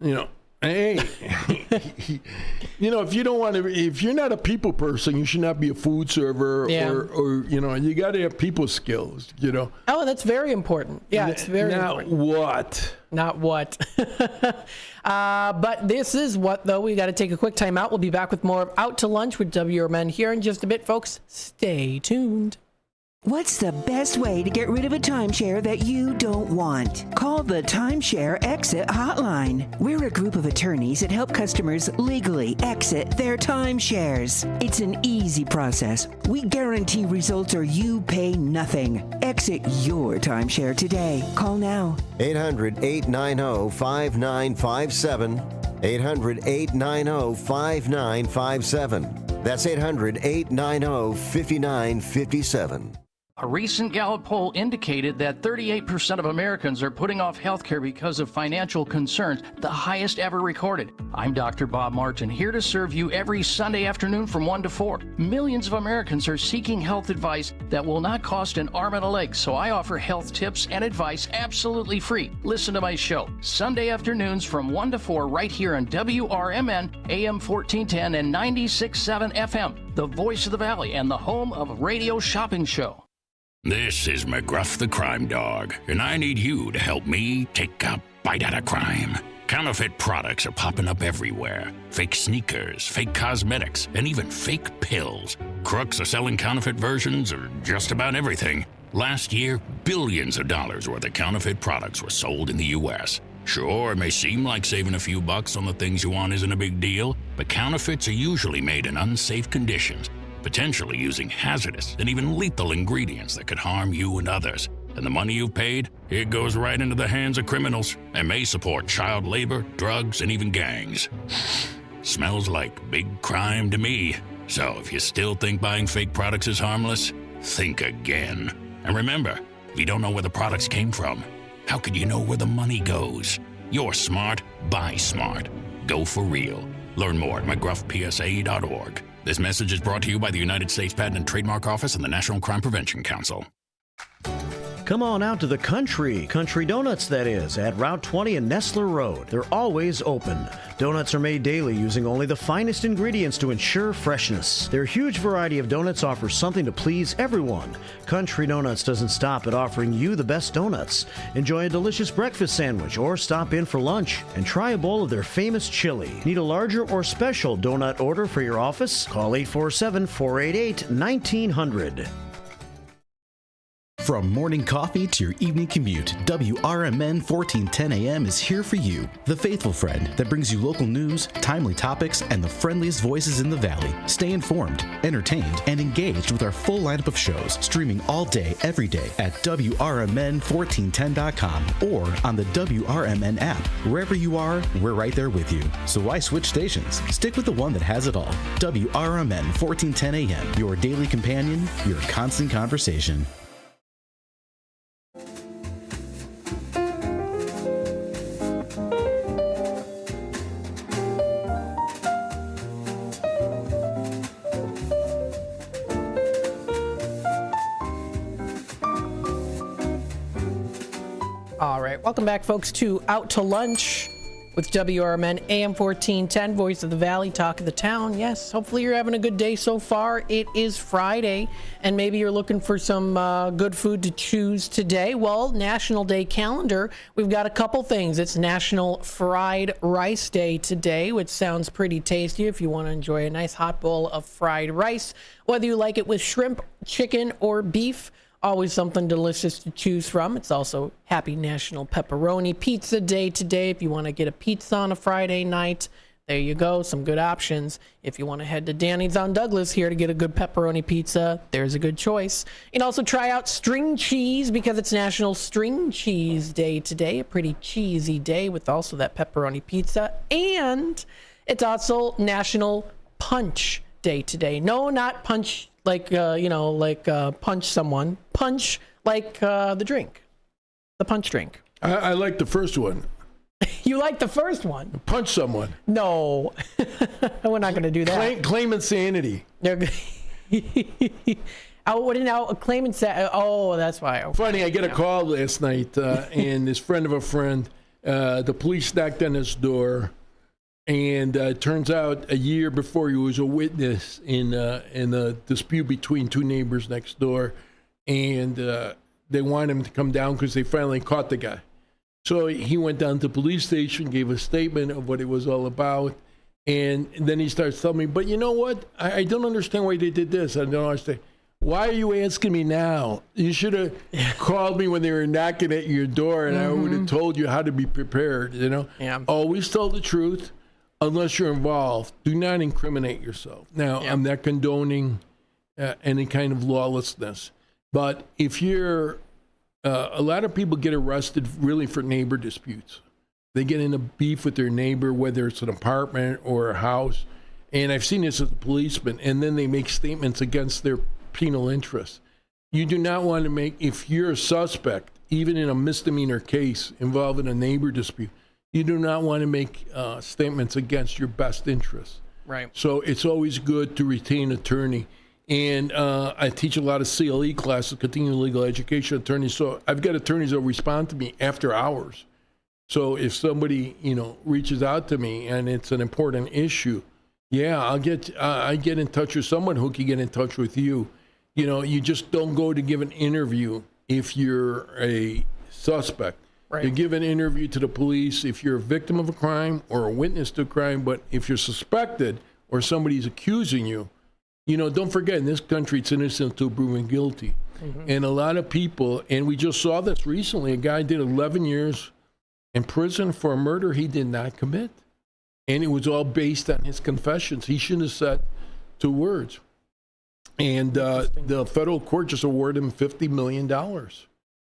You know, hey, you know, if you don't want to, if you're not a people person, you should not be a food server or you know, you got to have people skills, you know. Oh, that's very important. Yeah, it's very important. Not what. But this is what, though. We got to take a quick time out. We'll be back with more of Out to Lunch with WRMN here in just a bit, folks. Stay tuned. What's the best way to get rid of a timeshare that you don't want? Call the Timeshare Exit Hotline. We're a group of attorneys that help customers legally exit their timeshares. It's an easy process. We guarantee results or you pay nothing. Exit your timeshare today. Call now. 800-890-5957. 800-890-5957. That's 800-890-5957. A recent Gallup poll indicated that 38% of Americans are putting off health care because of financial concerns, the highest ever recorded. I'm Dr. Bob Martin, here to serve you every Sunday afternoon from 1 to 4. Millions of Americans are seeking health advice that will not cost an arm and a leg, so I offer health tips and advice absolutely free. Listen to my show, Sunday afternoons from 1 to 4 right here on WRMN, AM 1410 and 96.7 FM, the voice of the Valley and the home of Radio Shopping Show. This is McGruff the Crime Dog, and I need you to help me take a bite out of crime. Counterfeit products are popping up everywhere. Fake sneakers, fake cosmetics, and even fake pills. Crooks are selling counterfeit versions of just about everything. Last year, billions of dollars worth of counterfeit products were sold in the U.S. Sure, it may seem like saving a few bucks on the things you want isn't a big deal, but counterfeits are usually made in unsafe conditions, potentially using hazardous and even lethal ingredients that could harm you and others. And the money you've paid, it goes right into the hands of criminals and may support child labor, drugs, and even gangs. Smells like big crime to me. So if you still think buying fake products is harmless, think again. And remember, if you don't know where the products came from, how could you know where the money goes? You're smart, buy smart. Go for real. Learn more at mcgruffpsa.org. This message is brought to you by the United States Patent and Trademark Office and the National Crime Prevention Council. Come on out to the Country Donuts, that is, at Route 20 and Nestler Road. They're always open. Donuts are made daily using only the finest ingredients to ensure freshness. Their huge variety of donuts offers something to please everyone. Country Donuts doesn't stop at offering you the best donuts. Enjoy a delicious breakfast sandwich or stop in for lunch and try a bowl of their famous chili. Need a larger or special donut order for your office? Call 847-488-1900. From morning coffee to your evening commute, WRMN 1410 AM is here for you, the faithful friend that brings you local news, timely topics, and the friendliest voices in the Valley. Stay informed, entertained, and engaged with our full lineup of shows, streaming all day, every day at WRMN1410.com or on the WRMN app. Wherever you are, we're right there with you. So why switch stations? Stick with the one that has it all. WRMN 1410 AM, your daily companion, your constant conversation. All right, welcome back, folks, to Out to Lunch. with WRMN AM 1410, Voice of the Valley, Talk of the Town. Yes, hopefully you're having a good day so far. It is Friday, and maybe you're looking for some good food to choose today. Well, National Day calendar, we've got a couple things. It's National Fried Rice Day today, which sounds pretty tasty if you want to enjoy a nice hot bowl of fried rice. Whether you like it with shrimp, chicken, or beef, always something delicious to choose from. It's also Happy National Pepperoni Pizza Day today. If you want to get a pizza on a Friday night, there you go. Some good options. If you want to head to Danny's on Douglas here to get a good pepperoni pizza, there's a good choice. You can also try out string cheese because it's National String Cheese Day today. A pretty cheesy day with also that pepperoni pizza. And it's also National Punch Day today. No, not punch like, punch someone. Punch like the drink. The punch drink. I like the first one. You like the first one? Punch someone. No. We're not going to do that. Claim insanity. Claim insanity. Oh, that's why. Okay. Funny, I get a call last night, and this friend of a friend, the police knocked on his door. And it turns out a year before he was a witness in a dispute between two neighbors next door. And they wanted him to come down because they finally caught the guy. So he went down to the police station, gave a statement of what it was all about. And then he starts telling me, but you know what? I don't understand why they did this. I don't understand. Why are you asking me now? You should have called me when they were knocking at your door, and I would have told you how to be prepared, Yeah. Always tell the truth. Unless you're involved, do not incriminate yourself. Now, I'm not condoning any kind of lawlessness, but if you're, a lot of people get arrested really for neighbor disputes. They get in a beef with their neighbor, whether it's an apartment or a house, and I've seen this as a policeman, and then they make statements against their penal interests. You do not want to make, if you're a suspect, even in a misdemeanor case involving a neighbor dispute, you do not want to make statements against your best interests. Right. So it's always good to retain an attorney. And I teach a lot of CLE classes, continuing legal education attorneys. So I've got attorneys that respond to me after hours. So if somebody, reaches out to me and it's an important issue, I get in touch with someone who can get in touch with you. You just don't go to give an interview if you're a suspect. Right. You give an interview to the police if you're a victim of a crime or a witness to a crime, but if you're suspected or somebody's accusing you, don't forget, in this country, it's innocent until proven guilty. Mm-hmm. And a lot of people, and we just saw this recently, a guy did 11 years in prison for a murder he did not commit. And it was all based on his confessions. He shouldn't have said 2 words. And the federal court just awarded him $50 million.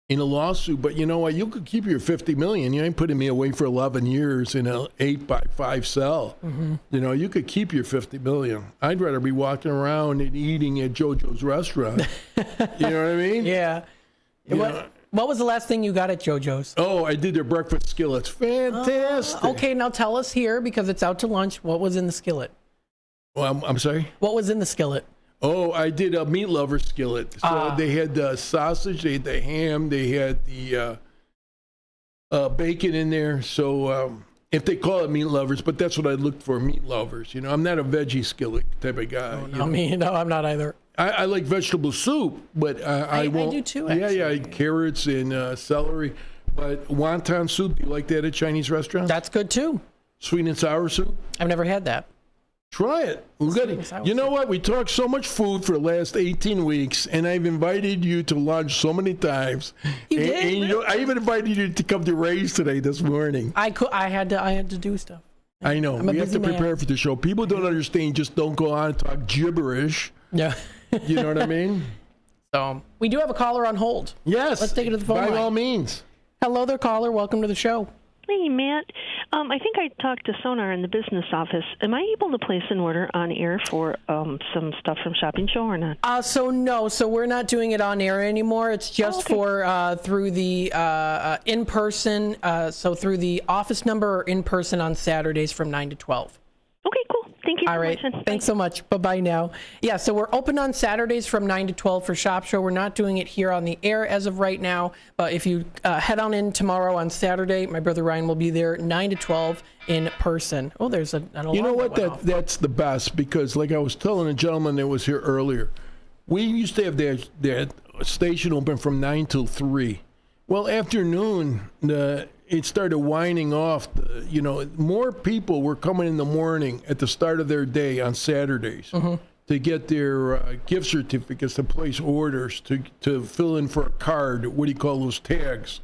In a lawsuit, but you know what? You could keep your $50 million. You ain't putting me away for 11 years in an 8x5 cell. Mm-hmm. You could keep your $50 million. I'd rather be walking around and eating at JoJo's restaurant. You know what I mean? Yeah. What was the last thing you got at JoJo's? Oh, I did their breakfast skillets. Fantastic. Okay, now tell us here, because it's out to lunch. What was in the skillet? Well, I'm sorry? What was in the skillet? Oh, I did a meat lover skillet. So they had the sausage, they had the ham, they had the bacon in there. So if they call it meat lovers, but that's what I looked for, meat lovers. I'm not a veggie skillet type of guy. No, I'm not either. I like vegetable soup, but I won't. I do too, actually. Yeah, carrots and celery. But wonton soup, do you like that at Chinese restaurants? That's good too. Sweet and sour soup? I've never had that. Try it. You know what? We talked so much food for the last 18 weeks, and I've invited you to lunch so many times. You did? And I even invited you to come to Ray's today this morning. I had to do stuff. I know. We have to prepare for the show. People don't understand. Just don't go on and talk gibberish. Yeah. You know what I mean? So we do have a caller on hold. Yes. Let's take it to the phone line. By all means. Hello there, caller. Welcome to the show. Hey, Matt. I think I talked to Sonar in the business office. Am I able to place an order on air for some stuff from Shopping Show or not? So we're not doing it on air anymore. It's just for through the in-person, so through the office number or in-person on Saturdays from 9 to 12. Okay, cool. Thank you All so right. much. Thanks so much. Bye-bye now. Yeah, so we're open on Saturdays from 9 to 12 for Shop Show. We're not doing it here on the air as of right now, but if you head on in tomorrow on Saturday, my brother Ryan will be there 9 to 12 in person. Oh, there's an alarm. You know what? that went off. That's the best, because like I was telling a gentleman that was here earlier, we used to have that station open from 9 till 3. Well, afternoon, it started winding off. More people were coming in the morning at the start of their day on Saturdays to get their gift certificates, to place orders, to fill in for a card. What do you call those tags?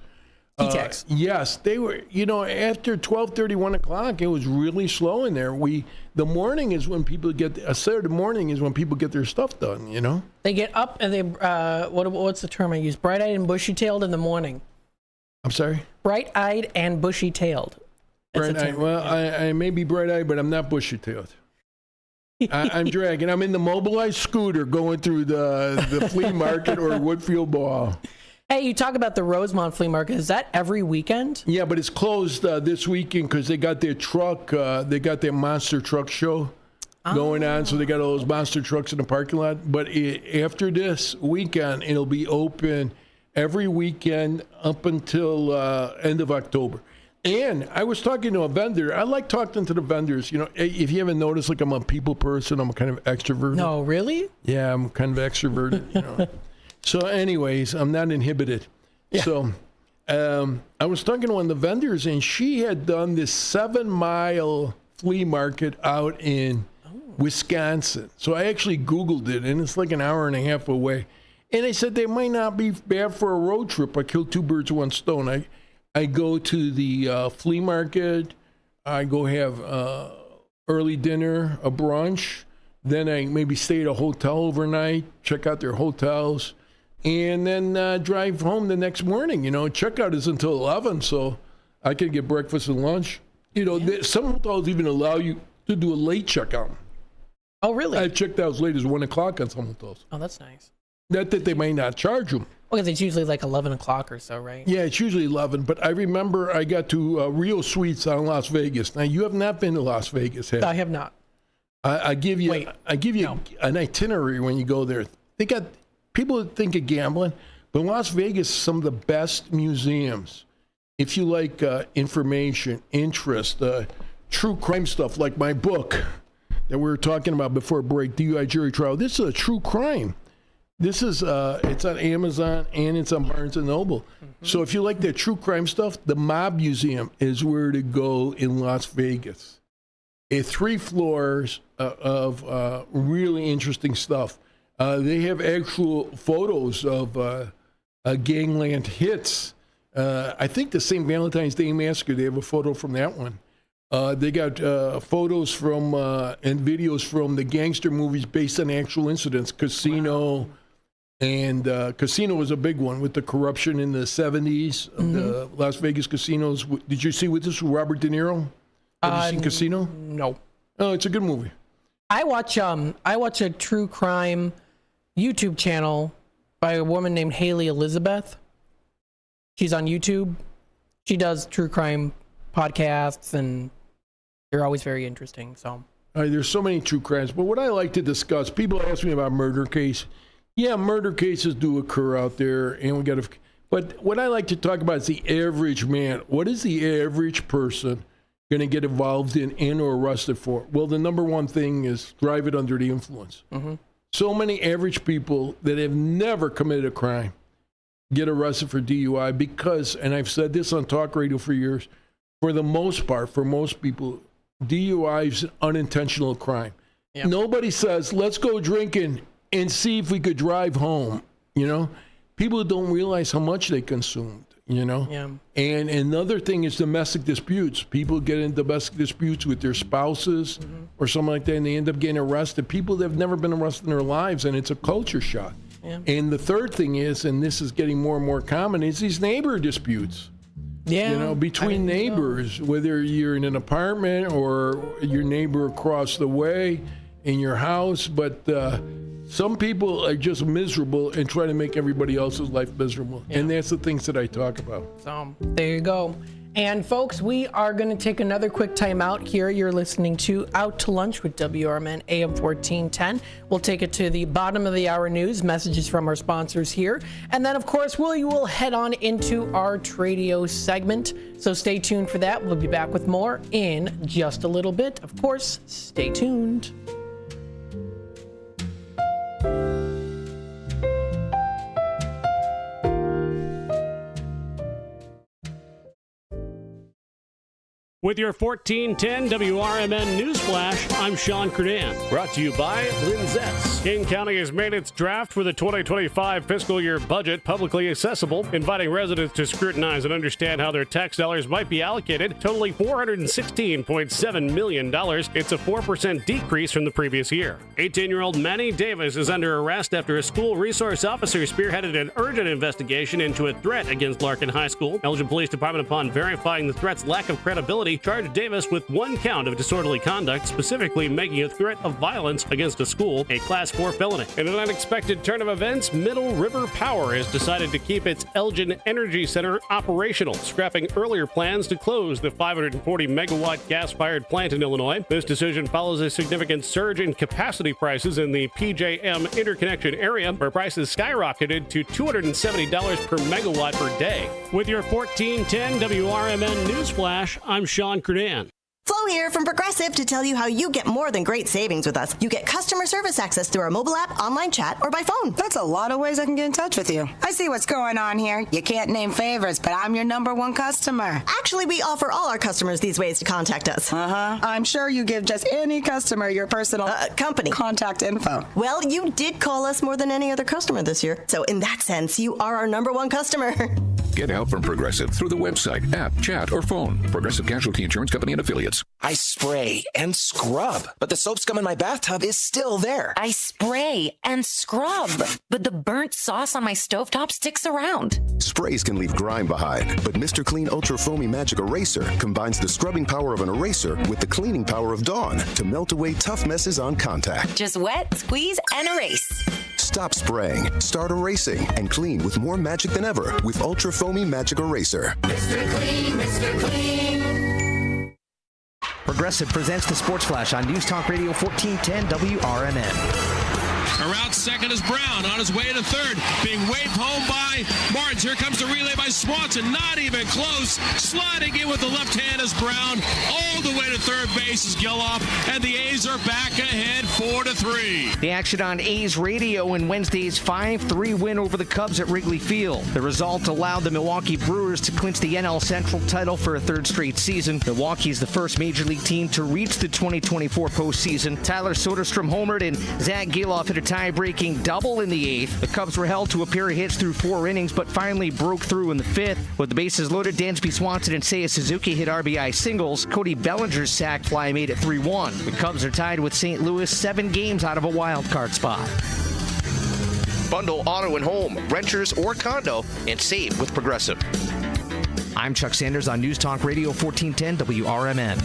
E-tags. Yes, they were. After 12:30, 1 o'clock, it was really slow in there. The morning is when people Saturday morning is when people get their stuff done. They get up and they, what's the term I use? Bright-eyed and bushy-tailed in the morning. I'm sorry? Bright-eyed and bushy-tailed. Bright-eyed. Well, I may be bright-eyed, but I'm not bushy-tailed. I'm dragging. I'm in the mobilized scooter going through the flea market or Woodfield Mall. Hey, you talk about the Rosemont Flea Market. Is that every weekend? Yeah, but it's closed this weekend because they got their truck. They got their monster truck show going on, so they got all those monster trucks in the parking lot. But after this weekend, it'll be open every weekend up until end of October. And I was talking to a vendor. I like talking to the vendors. If you haven't noticed, like, I'm a people person. I'm kind of extroverted. No, really? Yeah, I'm kind of extroverted. So anyways, I'm not inhibited. Yeah. So I was talking to one of the vendors, and she had done this 7-mile flea market out in Wisconsin. So I actually Googled it, and it's like an hour and a half away. And I said, they might not be bad for a road trip. I killed 2 birds with 1 stone. I go to the flea market. I go have early dinner, a brunch. Then I maybe stay at a hotel overnight, check out their hotels, and then drive home the next morning. Checkout is until 11, so I can get breakfast and lunch. Some hotels even allow you to do a late checkout. Oh, really? I've checked out as late as 1 o'clock on some hotels. Oh, that's nice. Not that they might not charge them. Because it's usually like 11 o'clock or so, right? Yeah, it's usually 11. But I remember I got to Rio Suites out in Las Vegas. Now, you have not been to Las Vegas, have you? I have not. I give you an itinerary when you go there. They got people that think of gambling, but Las Vegas is some of the best museums. If you like information, interest, true crime stuff, like my book that we were talking about before break, DUI Jury Trial. This is a true crime. This is it's on Amazon and it's on Barnes & Noble. So if you like that true crime stuff, the Mob Museum is where to go in Las Vegas. 3 floors of really interesting stuff. They have actual photos of gangland hits. I think the St. Valentine's Day Massacre, they have a photo from that one. They got photos from and videos from the gangster movies based on actual incidents. Casino, and Casino was a big one with the corruption in the 70s of the Las Vegas casinos. Did you see with this Robert De Niro? Have you seen Casino? No. Oh, it's a good movie. I watch a true crime YouTube channel by a woman named Haley Elizabeth. She's on YouTube. She does true crime podcasts, and they're always very interesting. So there's so many true crimes, but what I like to discuss, people ask me about murder case. Yeah, murder cases do occur out there, and we got to. But what I like to talk about is the average man. What is the average person going to get involved in or arrested for? Well, the number one thing is drive it under the influence. So many average people that have never committed a crime get arrested for DUI because, and I've said this on talk radio for years, for the most part, for most people, DUI is an unintentional crime. Yep. Nobody says, let's go drinking and see if we could drive home. People don't realize how much they consumed. Yeah. And another thing is domestic disputes. People get in domestic disputes with their spouses or something like that, and they end up getting arrested. People that have never been arrested in their lives, and it's a culture shock. Yeah. And the third thing is, and this is getting more and more common, is these neighbor disputes. Yeah. Between neighbors, whether you're in an apartment or your neighbor across the way in your house, but some people are just miserable and try to make everybody else's life miserable. Yeah. And that's the things that I talk about. So there you go. And folks, we are going to take another quick time out here. You're listening to Out to Lunch with WRMN AM 1410. We'll take it to the bottom of the hour news, messages from our sponsors here. And then, of course, we will head on into our Tradio segment. So stay tuned for that. We'll be back with more in just a little bit. Of course, stay tuned. With your 1410 WRMN Newsflash, I'm Sean Curdan. Brought to you by Linzette's. King County has made its draft for the 2025 fiscal year budget publicly accessible, inviting residents to scrutinize and understand how their tax dollars might be allocated, totaling $416.7 million. It's a 4% decrease from the previous year. 18-year-old Manny Davis is under arrest after a school resource officer spearheaded an urgent investigation into a threat against Larkin High School. Elgin Police Department, upon verifying the threat's lack of credibility, charged Davis with one count of disorderly conduct, specifically making a threat of violence against a school, a Class 4 felony. In an unexpected turn of events, Middle River Power has decided to keep its Elgin Energy Center operational, scrapping earlier plans to close the 540-megawatt gas-fired plant in Illinois. This decision follows a significant surge in capacity prices in the PJM interconnection area, where prices skyrocketed to $270 per megawatt per day. With your 1410 WRMN Newsflash, I'm Sean Curdan. Flo here from Progressive to tell you how you get more than great savings with us. You get customer service access through our mobile app, online chat, or by phone. That's a lot of ways I can get in touch with you. I see what's going on here. You can't name favors, but I'm your #1 customer. Actually, we offer all our customers these ways to contact us. I'm sure you give just any customer your personal company contact info. Well, you did call us more than any other customer this year. So in that sense, you are our #1 customer. Get help from Progressive through the website, app, chat, or phone. Progressive Casualty Insurance Company and Affiliates. I spray and scrub, but the soap scum in my bathtub is still there. I spray and scrub, but the burnt sauce on my stovetop sticks around. Sprays can leave grime behind, but Mr. Clean Ultra Foamy Magic Eraser combines the scrubbing power of an eraser with the cleaning power of Dawn to melt away tough messes on contact. Just wet, squeeze, and erase. Stop spraying, start erasing, and clean with more magic than ever with Ultra Foamy Magic Eraser. Mr. Clean, Mr. Clean. Progressive presents the Sports Flash on News Talk Radio 1410 WRMN. Around second is Brown on his way to third, being waved home by Martins. Here comes the relay by Swanson, not even close. Sliding in with the left hand is Brown. All the way to third base is Geloff, and the A's are back ahead 4-3. The action on A's radio in Wednesday's 5-3 win over the Cubs at Wrigley Field. The result allowed the Milwaukee Brewers to clinch the NL Central title for a third straight season. Milwaukee is the first Major League team to reach the 2024 postseason. Tyler Soderstrom homered and Zach Geloff hit a tie-breaking double in the eighth. The Cubs were held to a pair of hits through 4 innings, but finally broke through in the fifth. With the bases loaded, Dansby Swanson and Seiya Suzuki hit RBI singles. Cody Bellinger's sac fly made it 3-1. The Cubs are tied with St. Louis 7 games out of a wild card spot. Bundle auto and home, renters or condo, and save with Progressive. I'm Chuck Sanders on News Talk Radio 1410 WRMN.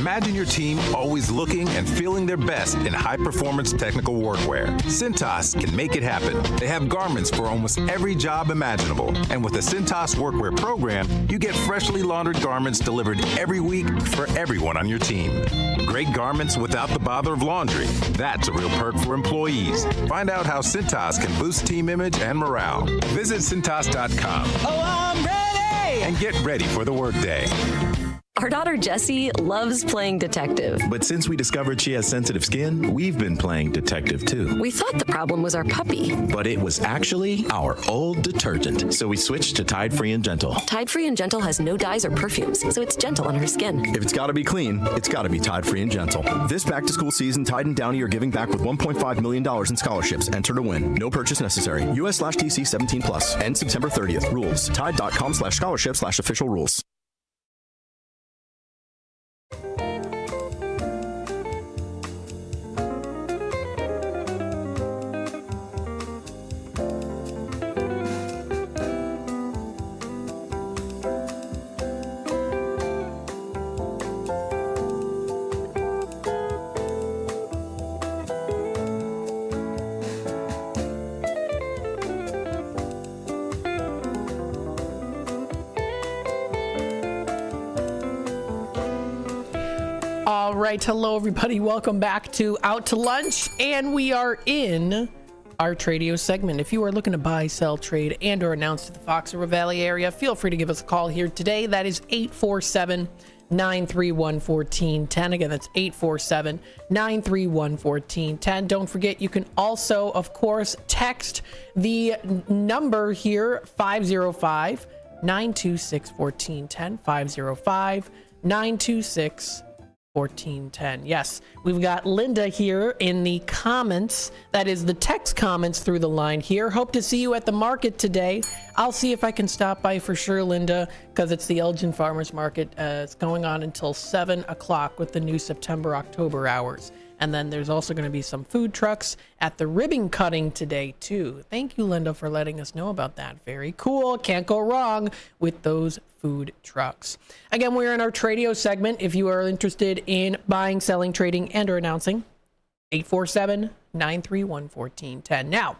Imagine your team always looking and feeling their best in high-performance technical workwear. Cintas can make it happen. They have garments for almost every job imaginable. And with the Cintas Workwear program, you get freshly laundered garments delivered every week for everyone on your team. Great garments without the bother of laundry. That's a real perk for employees. Find out how Cintas can boost team image and morale. Visit Cintas.com. Oh, I'm ready! And get ready for the workday. Our daughter Jessie loves playing detective. But since we discovered she has sensitive skin, we've been playing detective too. We thought the problem was our puppy. But it was actually our old detergent. So we switched to Tide Free and Gentle. Tide Free and Gentle has no dyes or perfumes, so it's gentle on her skin. If it's gotta be clean, it's gotta be Tide Free and Gentle. This back-to-school season, Tide and Downy are giving back with $1.5 million in scholarships. Enter to win. No purchase necessary. US/TC 17+. End September 30th. Rules. Tide.com/scholarship/official rules. right. Hello, everybody. Welcome back to Out to Lunch. And we are in our Tradio segment. If you are looking to buy, sell, trade, and or announce to the Fox River Valley area, feel free to give us a call here today. That is 847-931-1410. Again, that's 847-931-1410. Don't forget, you can also, of course, text the number here, 505-926-1410, 505-926-1410. Yes, we've got Linda here in the comments. That is the text comments through the line here. Hope to see you at the market today. I'll see if I can stop by for sure, Linda, because it's the Elgin Farmers Market. It's going on until 7 o'clock with the new September-October hours. And then there's also going to be some food trucks at the ribbon cutting today, too. Thank you, Linda, for letting us know about that. Very cool. Can't go wrong with those food trucks. Again, we're in our Tradio segment. If you are interested in buying, selling, trading, and or announcing, 847-931-1410. Now,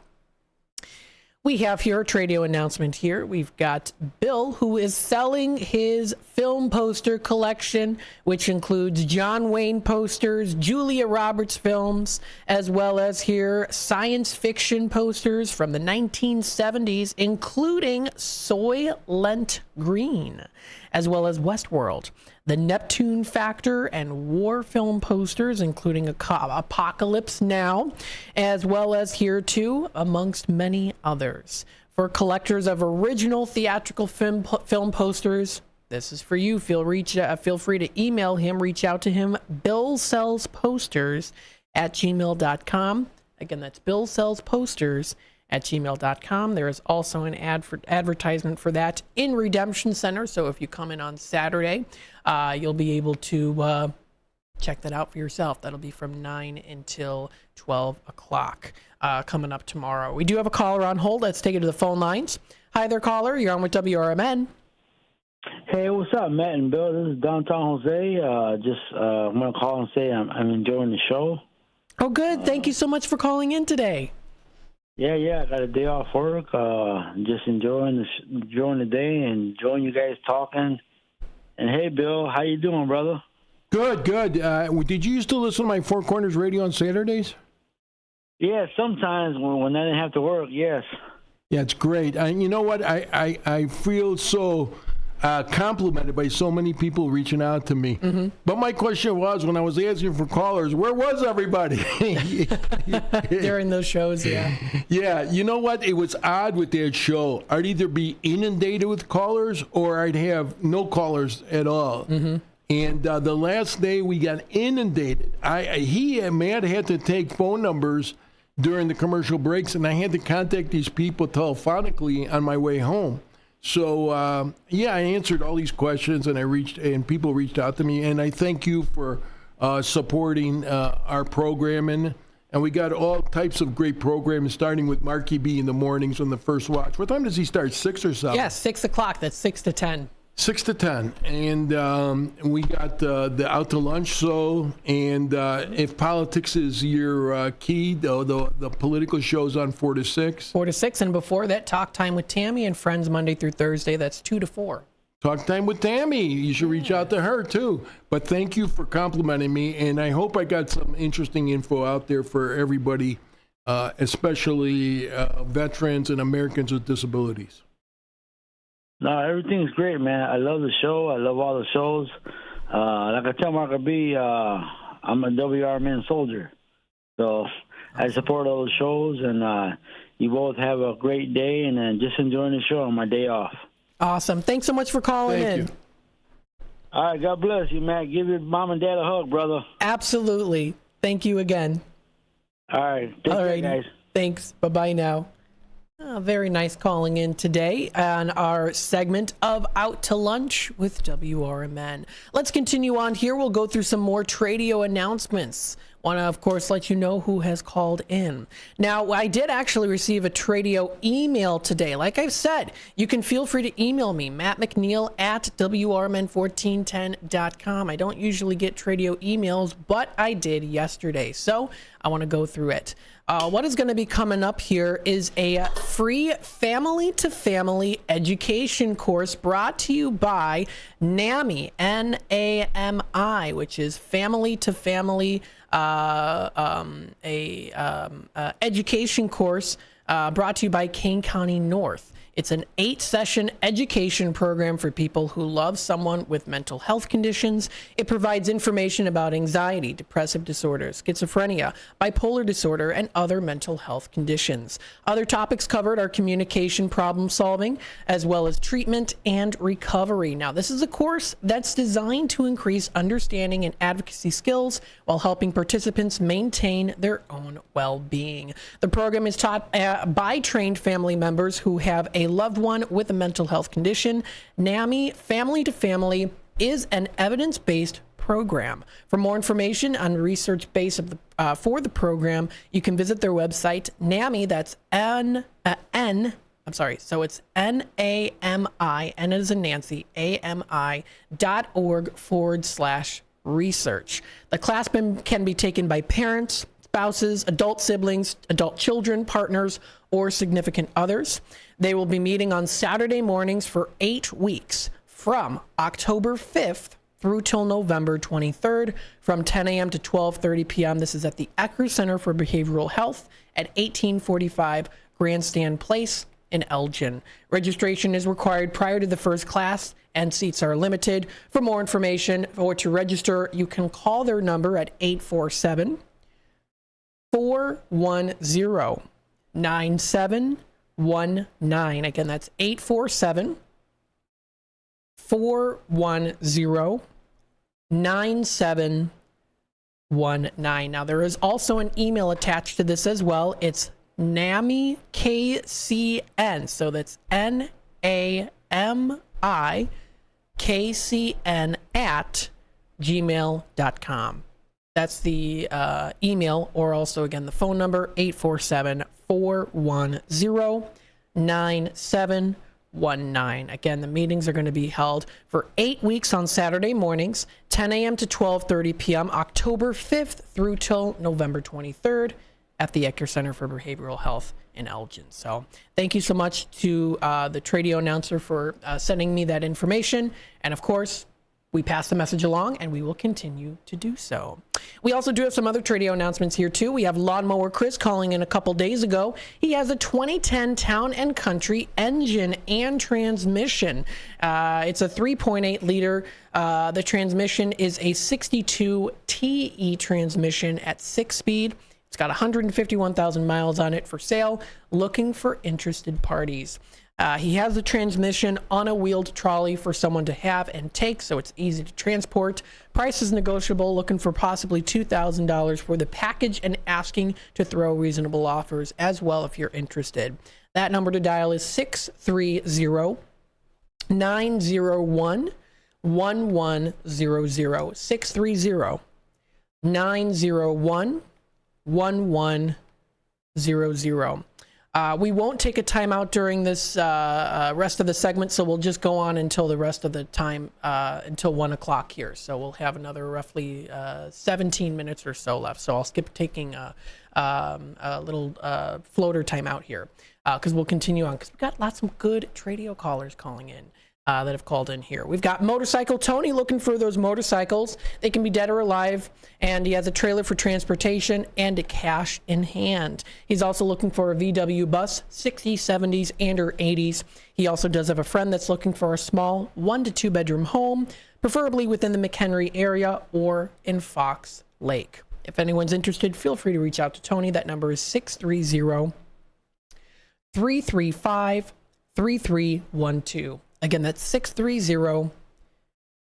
we have here a Tradio announcement here. We've got Bill, who is selling his film poster collection, which includes John Wayne posters, Julia Roberts films, as well as here science fiction posters from the 1970s, including Soylent Green, as well as Westworld, the Neptune Factor, and war film posters, including Apocalypse Now, as well as here too, amongst many others. For collectors of original theatrical film posters, this is for you. Feel free to email him, reach out to him, billsellsposters@gmail.com. Again, that's billsellsposters@gmail.com. There is also an advertisement for that in Redemption Center. So if you come in on Saturday, you'll be able to check that out for yourself. That'll be from 9 until 12 o'clock coming up tomorrow. We do have a caller on hold. Let's take it to the phone lines. Hi there, caller. You're on with WRMN. Hey, what's up, Matt and Bill? This is Downtown Jose. I'm going to call and say I'm enjoying the show. Oh, good. Thank you so much for calling in today. Yeah, I got a day off work. Just enjoying the day and enjoying you guys talking. And hey, Bill, how you doing, brother? Good. Did you used to listen to my Four Corners radio on Saturdays? Yeah, sometimes when I didn't have to work, yes. Yeah, it's great. And you know what? I feel so complimented by so many people reaching out to me. Mm-hmm. But my question was, when I was asking for callers, where was everybody? During those shows, yeah. Yeah, you know what? It was odd with that show. I'd either be inundated with callers or I'd have no callers at all. Mm-hmm. And the last day we got inundated. Matt had to take phone numbers during the commercial breaks, and I had to contact these people telephonically on my way home. So, I answered all these questions, and people reached out to me, and I thank you for supporting our programming. And we got all types of great programs, starting with Marky B in the mornings on the First Watch. What time does he start, 6 or 7? Yes, 6 o'clock. That's 6 to 10. 6 to 10. And we got the Out to Lunch show. And if politics is your key, the political show's on 4 to 6. 4 to 6. And before that, Talk Time with Tammy and Friends Monday through Thursday. That's 2 to 4. Talk Time with Tammy. You should reach out to her, too. But thank you for complimenting me. And I hope I got some interesting info out there for everybody, especially veterans and Americans with disabilities. No, everything's great, man. I love the show. I love all the shows. Like I tell Mark B, I'm a WRMN soldier. So I support all the shows, and you both have a great day, and just enjoying the show on my day off. Awesome. Thanks so much for calling in. You. All right, God bless you, Matt. Give your mom and dad a hug, brother. Absolutely. Thank you again. All right. Take care, guys. Thanks. Bye-bye now. Very nice calling in today on our segment of Out to Lunch with WRMN. Let's continue on here. We'll go through some more Tradio announcements. Want to, of course, let you know who has called in. Now, I did actually receive a Tradio email today. Like I've said, you can feel free to email me, mattmcneil@WRMN1410.com. I don't usually get Tradio emails, but I did yesterday, so I want to go through it. What is going to be coming up here is a free family-to-family education course brought to you by NAMI, N-A-M-I, which is family-to-family education course brought to you by Kane County North. It's an 8-session education program for people who love someone with mental health conditions. It provides information about anxiety, depressive disorders, schizophrenia, bipolar disorder, and other mental health conditions. Other topics covered are communication problem solving, as well as treatment and recovery. Now, this is a course that's designed to increase understanding and advocacy skills while helping participants maintain their own well-being. The program is taught by trained family members who have a loved one with a mental health condition. NAMI Family to Family is an evidence-based program. For more information on the research base of for the program, you can visit their website, NAMI, that's so it's NAMI, N as in Nancy, AMI.org/research. The class can be taken by parents, spouses, adult siblings, adult children, partners, or significant others. They will be meeting on Saturday mornings for 8 weeks from October 5th through till November 23rd from 10 a.m. to 12:30 p.m. This is at the Ecker Center for Behavioral Health at 1845 Grandstand Place in Elgin. Registration is required prior to the first class and seats are limited. For more information or to register, you can call their number at 847-410-9719. Again, that's 847-410-9719. Now, there is also an email attached to this as well. It's NAMI KCN. So that's NAMIKCN @gmail.com. That's the email, or also, again, the phone number, 847-410-9719. Again, the meetings are going to be held for 8 weeks on Saturday mornings, 10 a.m. to 12:30 p.m., October 5th through till November 23rd at the Ecker Center for Behavioral Health in Elgin. So thank you so much to the Tradio announcer for sending me that information. And of course, we pass the message along, and we will continue to do so. We also do have some other Tradio announcements here, too. We have Lawnmower Chris calling in a couple days ago. He has a 2010 Town & Country engine and transmission. It's a 3.8 liter. The transmission is a 62 TE transmission at 6-speed. It's got 151,000 miles on it for sale. Looking for interested parties. He has the transmission on a wheeled trolley for someone to have and take, so it's easy to transport. Price is negotiable, looking for possibly $2,000 for the package and asking to throw reasonable offers as well if you're interested. That number to dial is 630-901-1100. 630-901-1100. We won't take a timeout during this rest of the segment, so we'll just go on until the rest of the time, until 1 o'clock here. So we'll have another roughly 17 minutes or so left. So I'll skip taking a little floater timeout here because we'll continue on because we've got lots of good Tradio callers calling in. That have called in here. We've got Motorcycle Tony looking for those motorcycles. They can be dead or alive, and he has a trailer for transportation and a cash in hand. He's also looking for a VW bus, 60s, 70s, and or 80s. He also does have a friend that's looking for a small 1 to 2 bedroom home, preferably within the McHenry area or in Fox Lake. If anyone's interested, feel free to reach out to Tony. That number is 630-335-3312. Again, that's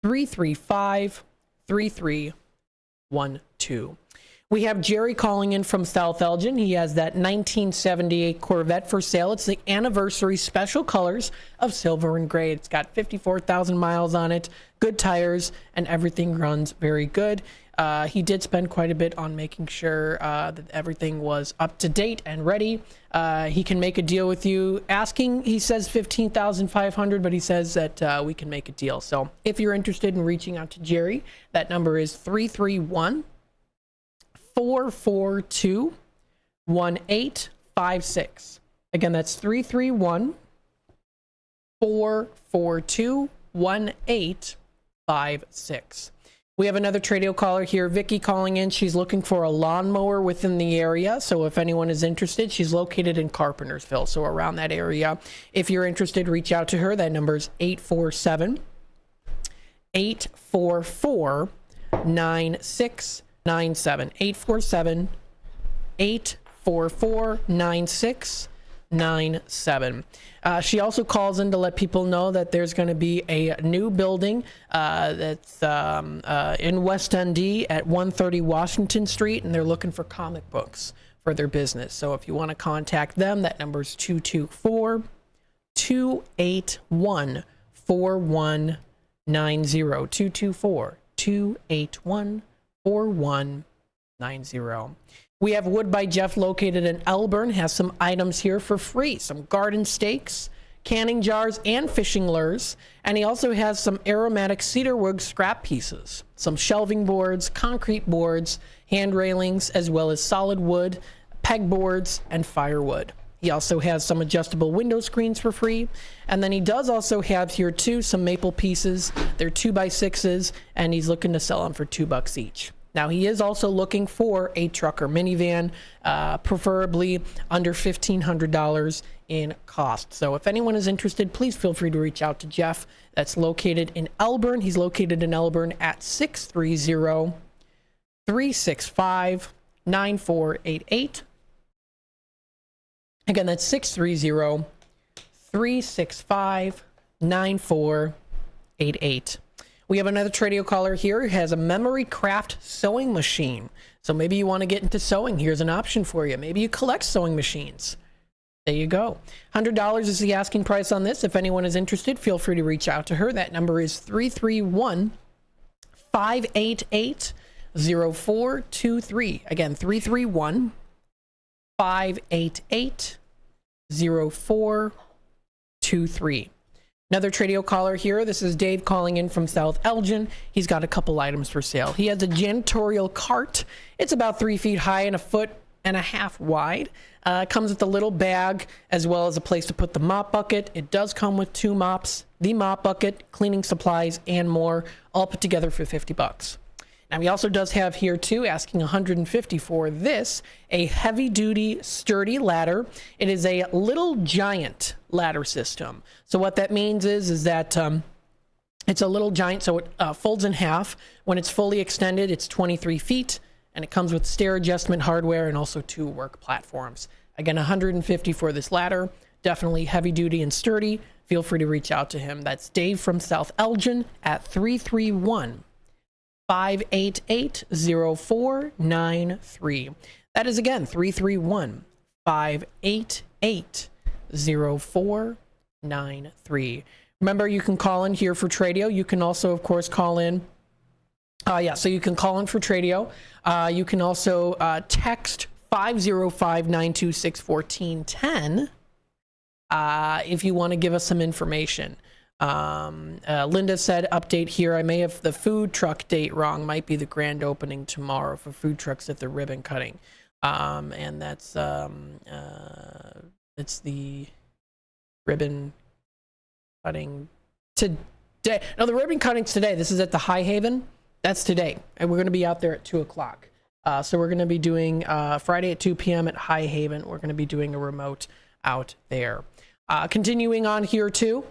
630-335-3312. We have Jerry calling in from South Elgin. He has that 1978 Corvette for sale. It's the anniversary special colors of silver and gray. It's got 54,000 miles on it, good tires, and everything runs very good. He did spend quite a bit on making sure that everything was up to date and ready. He can make a deal with you. Asking, he says $15,500, but he says that we can make a deal. So if you're interested in reaching out to Jerry, that number is 331-442-1856. Again, that's 331-442-1856. We have another Tradio caller here, Vicky, calling in. She's looking for a lawnmower within the area. So if anyone is interested, she's located in Carpentersville, so around that area. If you're interested, reach out to her. That number is 847-844-9697. 844-9697. She also calls in to let people know that there's going to be a new building that's in West ND at 130 Washington Street, and they're looking for comic books for their business. So if you want to contact them, that number is 224-281-4190. 224-281-4190. We have Wood by Jeff located in Elburn, has some items here for free. Some garden stakes, canning jars, and fishing lures. And he also has some aromatic cedarwood scrap pieces, some shelving boards, concrete boards, hand railings, as well as solid wood, pegboards, and firewood. He also has some adjustable window screens for free. And then he does also have here too some maple pieces. They're 2x6s, and he's looking to sell them for $2 each. Now, he is also looking for a truck or minivan, preferably under $1,500 in cost. So if anyone is interested, please feel free to reach out to Jeff. That's located in Elburn. He's located in Elburn at 630-365-9488. Again, that's 630-365-9488. We have another Tradio caller here who has a Memory Craft sewing machine. So maybe you want to get into sewing. Here's an option for you. Maybe you collect sewing machines. There you go. $100 is the asking price on this. If anyone is interested, feel free to reach out to her. That number is 331-588-0423. Again, 331-588-0423. Another Tradio caller here. This is Dave calling in from South Elgin. He's got a couple items for sale. He has a janitorial cart. It's about 3 feet high and 1.5 feet wide. It comes with a little bag as well as a place to put the mop bucket. It does come with 2 mops, the mop bucket, cleaning supplies, and more, all put together for $50. Now, he also does have here too, asking $150 for this, a heavy-duty, sturdy ladder. It is a Little Giant ladder system. So what that means is that it's a Little Giant, so it folds in half. When it's fully extended, it's 23 feet, and it comes with stair adjustment hardware and also 2 work platforms. Again, $150 for this ladder. Definitely heavy-duty and sturdy. Feel free to reach out to him. That's Dave from South Elgin at 331-588-0493. That is again 331-588-0493. Remember, you can call in here for Tradio. You can also, of course, call in. So you can call in for Tradio. You can also text 505-926-1410 if you want to give us some information. Linda said, update here. I may have the food truck date wrong. Might be the grand opening tomorrow for food trucks at the ribbon cutting. And that's, it's the ribbon cutting today. No, the ribbon cutting's today. This is at the High Haven. That's today. And we're going to be out there at 2 o'clock. So we're going to be doing Friday at 2 p.m. at High Haven. We're going to be doing a remote out there. Continuing on here too.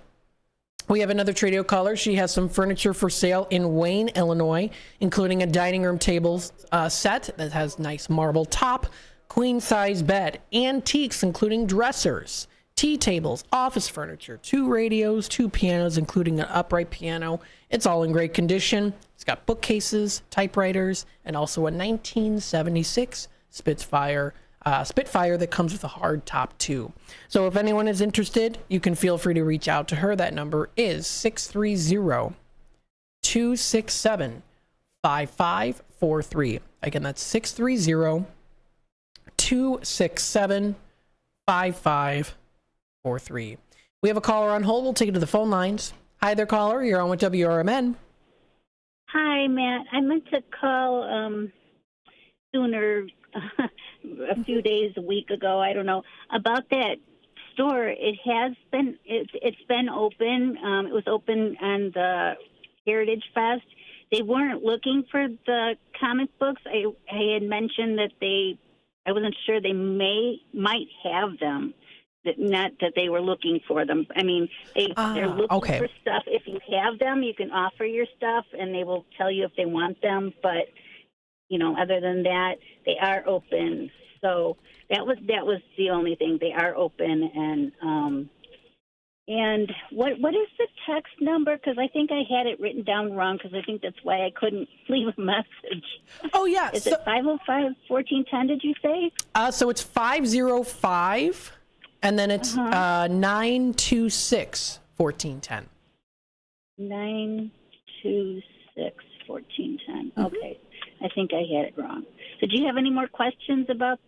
We have another Tradio caller. She has some furniture for sale in Wayne, Illinois, including a dining room table set that has nice marble top, queen size bed, antiques including dressers, tea tables, office furniture, 2 radios, 2 pianos, including an upright piano. It's all in great condition. It's got bookcases, typewriters, and also a 1976 Spitfire that comes with a hard top too. So if anyone is interested, you can feel free to reach out to her. That number is 630-267-5543. 5543. Again, that's 630-267-5543. We have a caller on hold. We'll take it to the phone lines. Hi there, caller. You're on with WRMN. Hi, Matt. I meant to call sooner, a few days, a week ago, I don't know, about that store. It has been, it's been open. It was open on the Heritage Fest. They weren't looking for the comic books. I had mentioned that I wasn't sure they might have them. Not that they were looking for them. I mean, they're looking for stuff. If you have them, you can offer your stuff, and they will tell you if they want them. But, other than that, they are open. So that was the only thing. They are open, and what is the text number? Because I think I had it written down wrong. Because I think that's why I couldn't leave a message. Oh yeah, is it 505-1410? Did you say? So it's 505. And then it's 926-1410. 926-1410. Okay. I think I had it wrong. Did you have any more questions about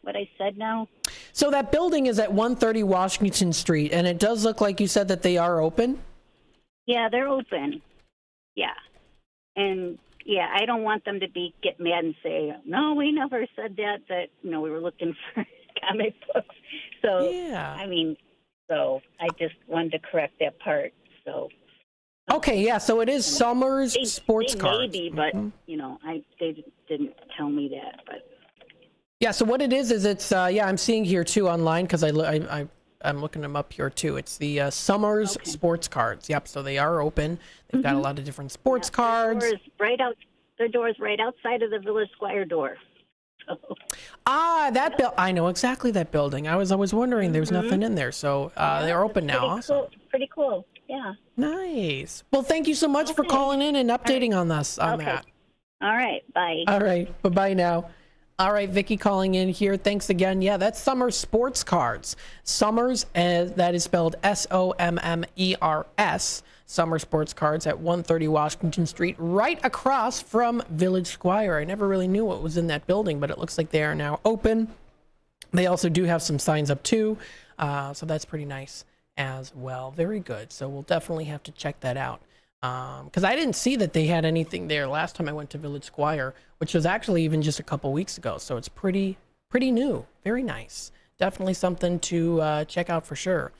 what I said now? So that building is at 130 Washington Street, and it does look like you said that they are open? Yeah, they're open. Yeah. And, yeah, I don't want them to get mad and say, no, we never said that, we were looking for comic books. So, yeah. So I just wanted to correct that part. So. Okay, yeah, so it is Summers Sports Cards. Maybe, but, they didn't tell me that. But. Yeah, so what it is it's, I'm seeing here, too, online, because I'm looking them up here, too. It's the Summers Sports Cards. Yep, so they are open. They've got a lot of different sports cards. Their door's right outside of the Village Squire door. That I know exactly that building. I was always wondering. There's nothing in there, so they're open now. Awesome. Pretty cool. Yeah. Nice. Well, thank you so much for calling in and updating on us on that. All right. Bye. All right. Bye now. All right, Vicky calling in here. Thanks again. Yeah, that's Summers Sports Cards. Summers, that is spelled Sommers. Summer Sports Cards at 130 Washington Street, right across from Village Squire. I never really knew what was in that building, but it looks like they are now open. They also do have some signs up too, so that's pretty nice as well. Very good. So we'll definitely have to check that out, because I didn't see that they had anything there last time I went to Village Squire, which was actually even just a couple weeks ago. So it's pretty new. Very nice. Definitely something to check out for sure.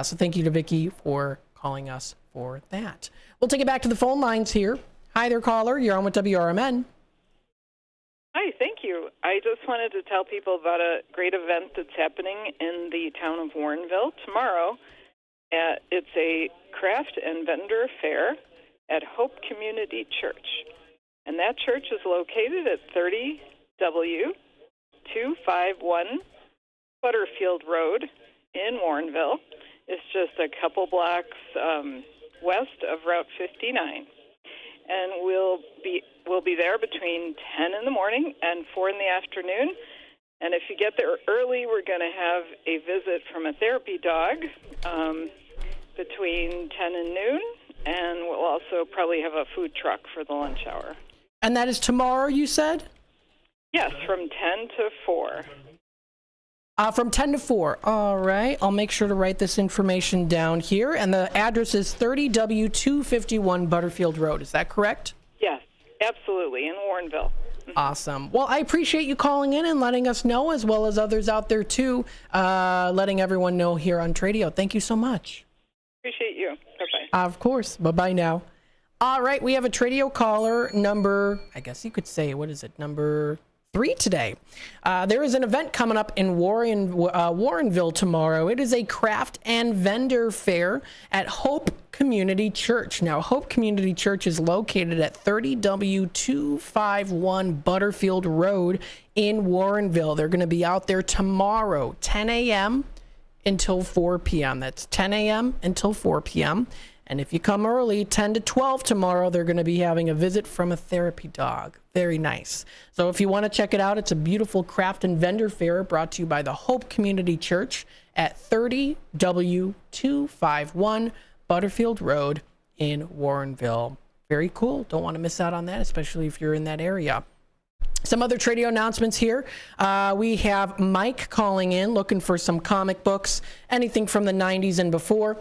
So thank you to Vicky for calling us for that. We'll take it back to the phone lines here. Hi there, caller. You're on with WRMN. Hi, thank you. I just wanted to tell people about a great event that's happening in the town of Warrenville tomorrow. It's a craft and vendor fair at Hope Community Church. And that church is located at 30W251 Butterfield Road in Warrenville. It's just a couple blocks west of Route 59. And we'll be there between 10 in the morning and 4 in the afternoon. And if you get there early, we're going to have a visit from a therapy dog between 10 and noon. And we'll also probably have a food truck for the lunch hour. And that is tomorrow, you said? Yes, from 10 to 4. From 10 to 4. All right. I'll make sure to write this information down here. And the address is 30W251 Butterfield Road. Is that correct? Yes, absolutely, in Warrenville. Awesome. Well, I appreciate you calling in and letting us know, as well as others out there, too, letting everyone know here on Tradio. Thank you so much. Appreciate you. Bye-bye. Of course. Bye-bye now. All right. We have a Tradio caller number, I guess you could say, what is it, number 3 today. There is an event coming up in Warrenville tomorrow. It is a craft and vendor fair at Hope Community Church. Now, Hope Community Church is located at 30W251 Butterfield Road in Warrenville. They're going to be out there tomorrow, 10 a.m. until 4 p.m. That's 10 a.m. until 4 p.m. And if you come early, 10 to 12 tomorrow, they're going to be having a visit from a therapy dog. Very nice. So if you want to check it out, it's a beautiful craft and vendor fair brought to you by the Hope Community Church at 30W251 Butterfield Road in Warrenville. Very cool. Don't want to miss out on that, especially if you're in that area. Some other Tradio announcements here. We have Mike calling in, looking for some comic books, anything from the 90s and before,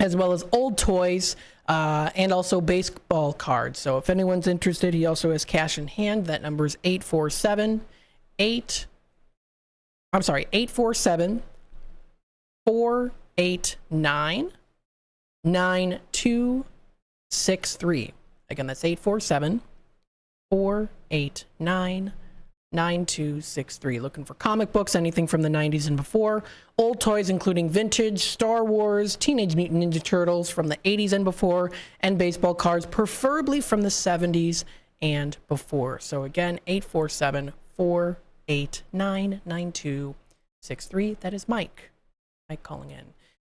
as well as old toys, and also baseball cards. So if anyone's interested, he also has cash in hand. That number is 847-489-9263. Again, that's 847-489-9263. Looking for comic books, anything from the 90s and before. Old toys, including vintage, Star Wars, Teenage Mutant Ninja Turtles from the 80s and before, and baseball cards, preferably from the 70s and before. So again, 847-489-9263. That is Mike. Mike calling in.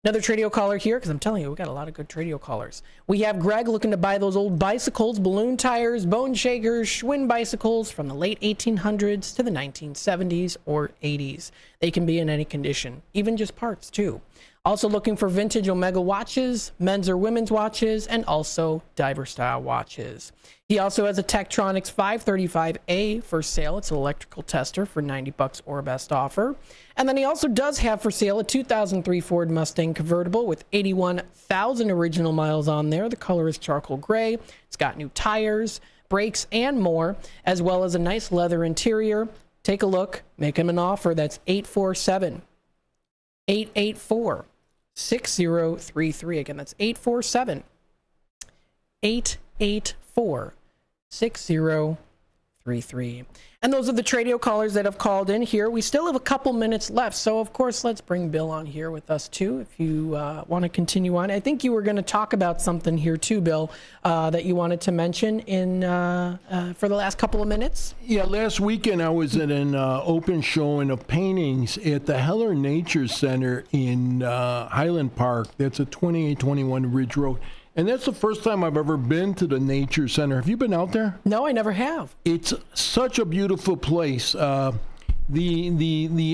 Another Tradio caller here, because I'm telling you, we got a lot of good Tradio callers. We have Greg looking to buy those old bicycles, balloon tires, bone shakers, Schwinn bicycles from the late 1800s to the 1970s or 80s. They can be in any condition, even just parts too. Also looking for vintage Omega watches, men's or women's watches, and also diver style watches. He also has a Tektronix 535A for sale. It's an electrical tester for $90 or best offer. And then he also does have for sale a 2003 Ford Mustang convertible with 81,000 original miles on there. The color is charcoal gray. It's got new tires, brakes, and more, as well as a nice leather interior. Take a look. Make him an offer. That's 847-884-6033. Again, that's 847-884-6033. And those are the Tradio callers that have called in here. We still have a couple minutes left, so of course let's bring Bill on here with us too if you want to continue on. I think you were going to talk about something here too, Bill, that you wanted to mention in for the last couple of minutes. Yeah, last weekend I was at an open showing of paintings at the Heller Nature Center in Highland Park. That's at 2821 Ridge Road. And that's the first time I've ever been to the Nature Center. Have you been out there? No, I never have. It's such a beautiful place. The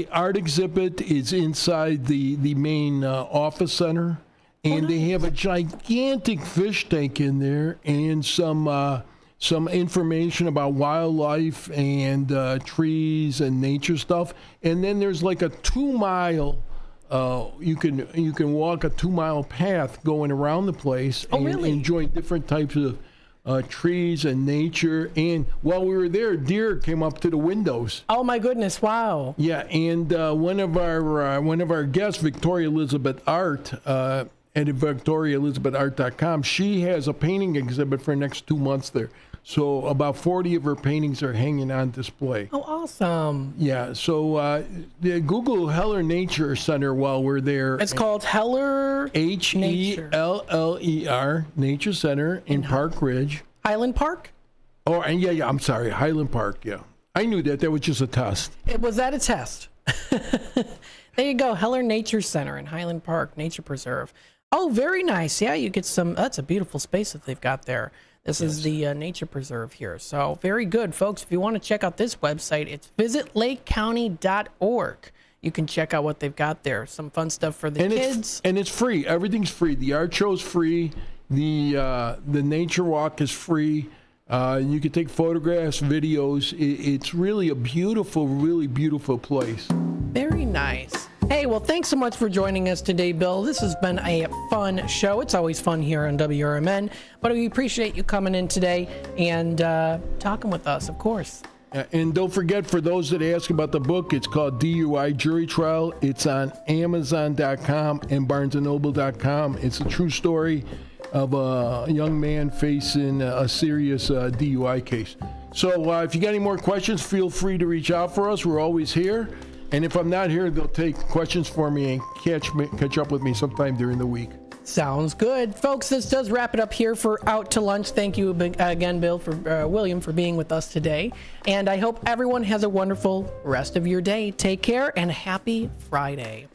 art exhibit is inside the main office center, and they have a gigantic fish tank in there and some information about wildlife and trees and nature stuff. And then there's like a 2-mile. You can walk a 2-mile path going around the place and enjoy different types of trees and nature. And while we were there, deer came up to the windows. Oh my goodness! Wow. Yeah, and one of our guests, Victoria Elizabeth Art, at victoriaelizabethart.com, she has a painting exhibit for the next 2 months there. So about 40 of her paintings are hanging on display. Oh, awesome. Yeah, so Google Heller Nature Center while we're there. It's called Heller Heller Nature Center in Park Ridge. Highland Park? Oh, and yeah, I'm sorry, Highland Park, yeah. I knew that. That was just a test. Was that a test? There you go, Heller Nature Center in Highland Park, Nature Preserve. Oh, very nice. Yeah, you get some, that's a beautiful space that they've got there. This is the Nature Preserve here. So very good, folks. If you want to check out this website, it's visitlakecounty.org. You can check out what they've got there. Some fun stuff for the kids. And it's free. Everything's free. The art show's free. The nature walk is free. You can take photographs, videos. It's really a beautiful, really beautiful place. Very nice. Hey, well, thanks so much for joining us today, Bill. This has been a fun show. It's always fun here on WRMN, but we appreciate you coming in today and talking with us, of course. And don't forget, for those that ask about the book, it's called DUI Jury Trial. It's on Amazon.com and BarnesandNoble.com. It's a true story of a young man facing a serious DUI case. So if you got any more questions, feel free to reach out for us. We're always here. And if I'm not here, they'll take questions for me and catch up with me sometime during the week. Sounds good. Folks, this does wrap it up here for Out to Lunch. Thank you again, Bill, for William, for being with us today. And I hope everyone has a wonderful rest of your day. Take care and happy Friday.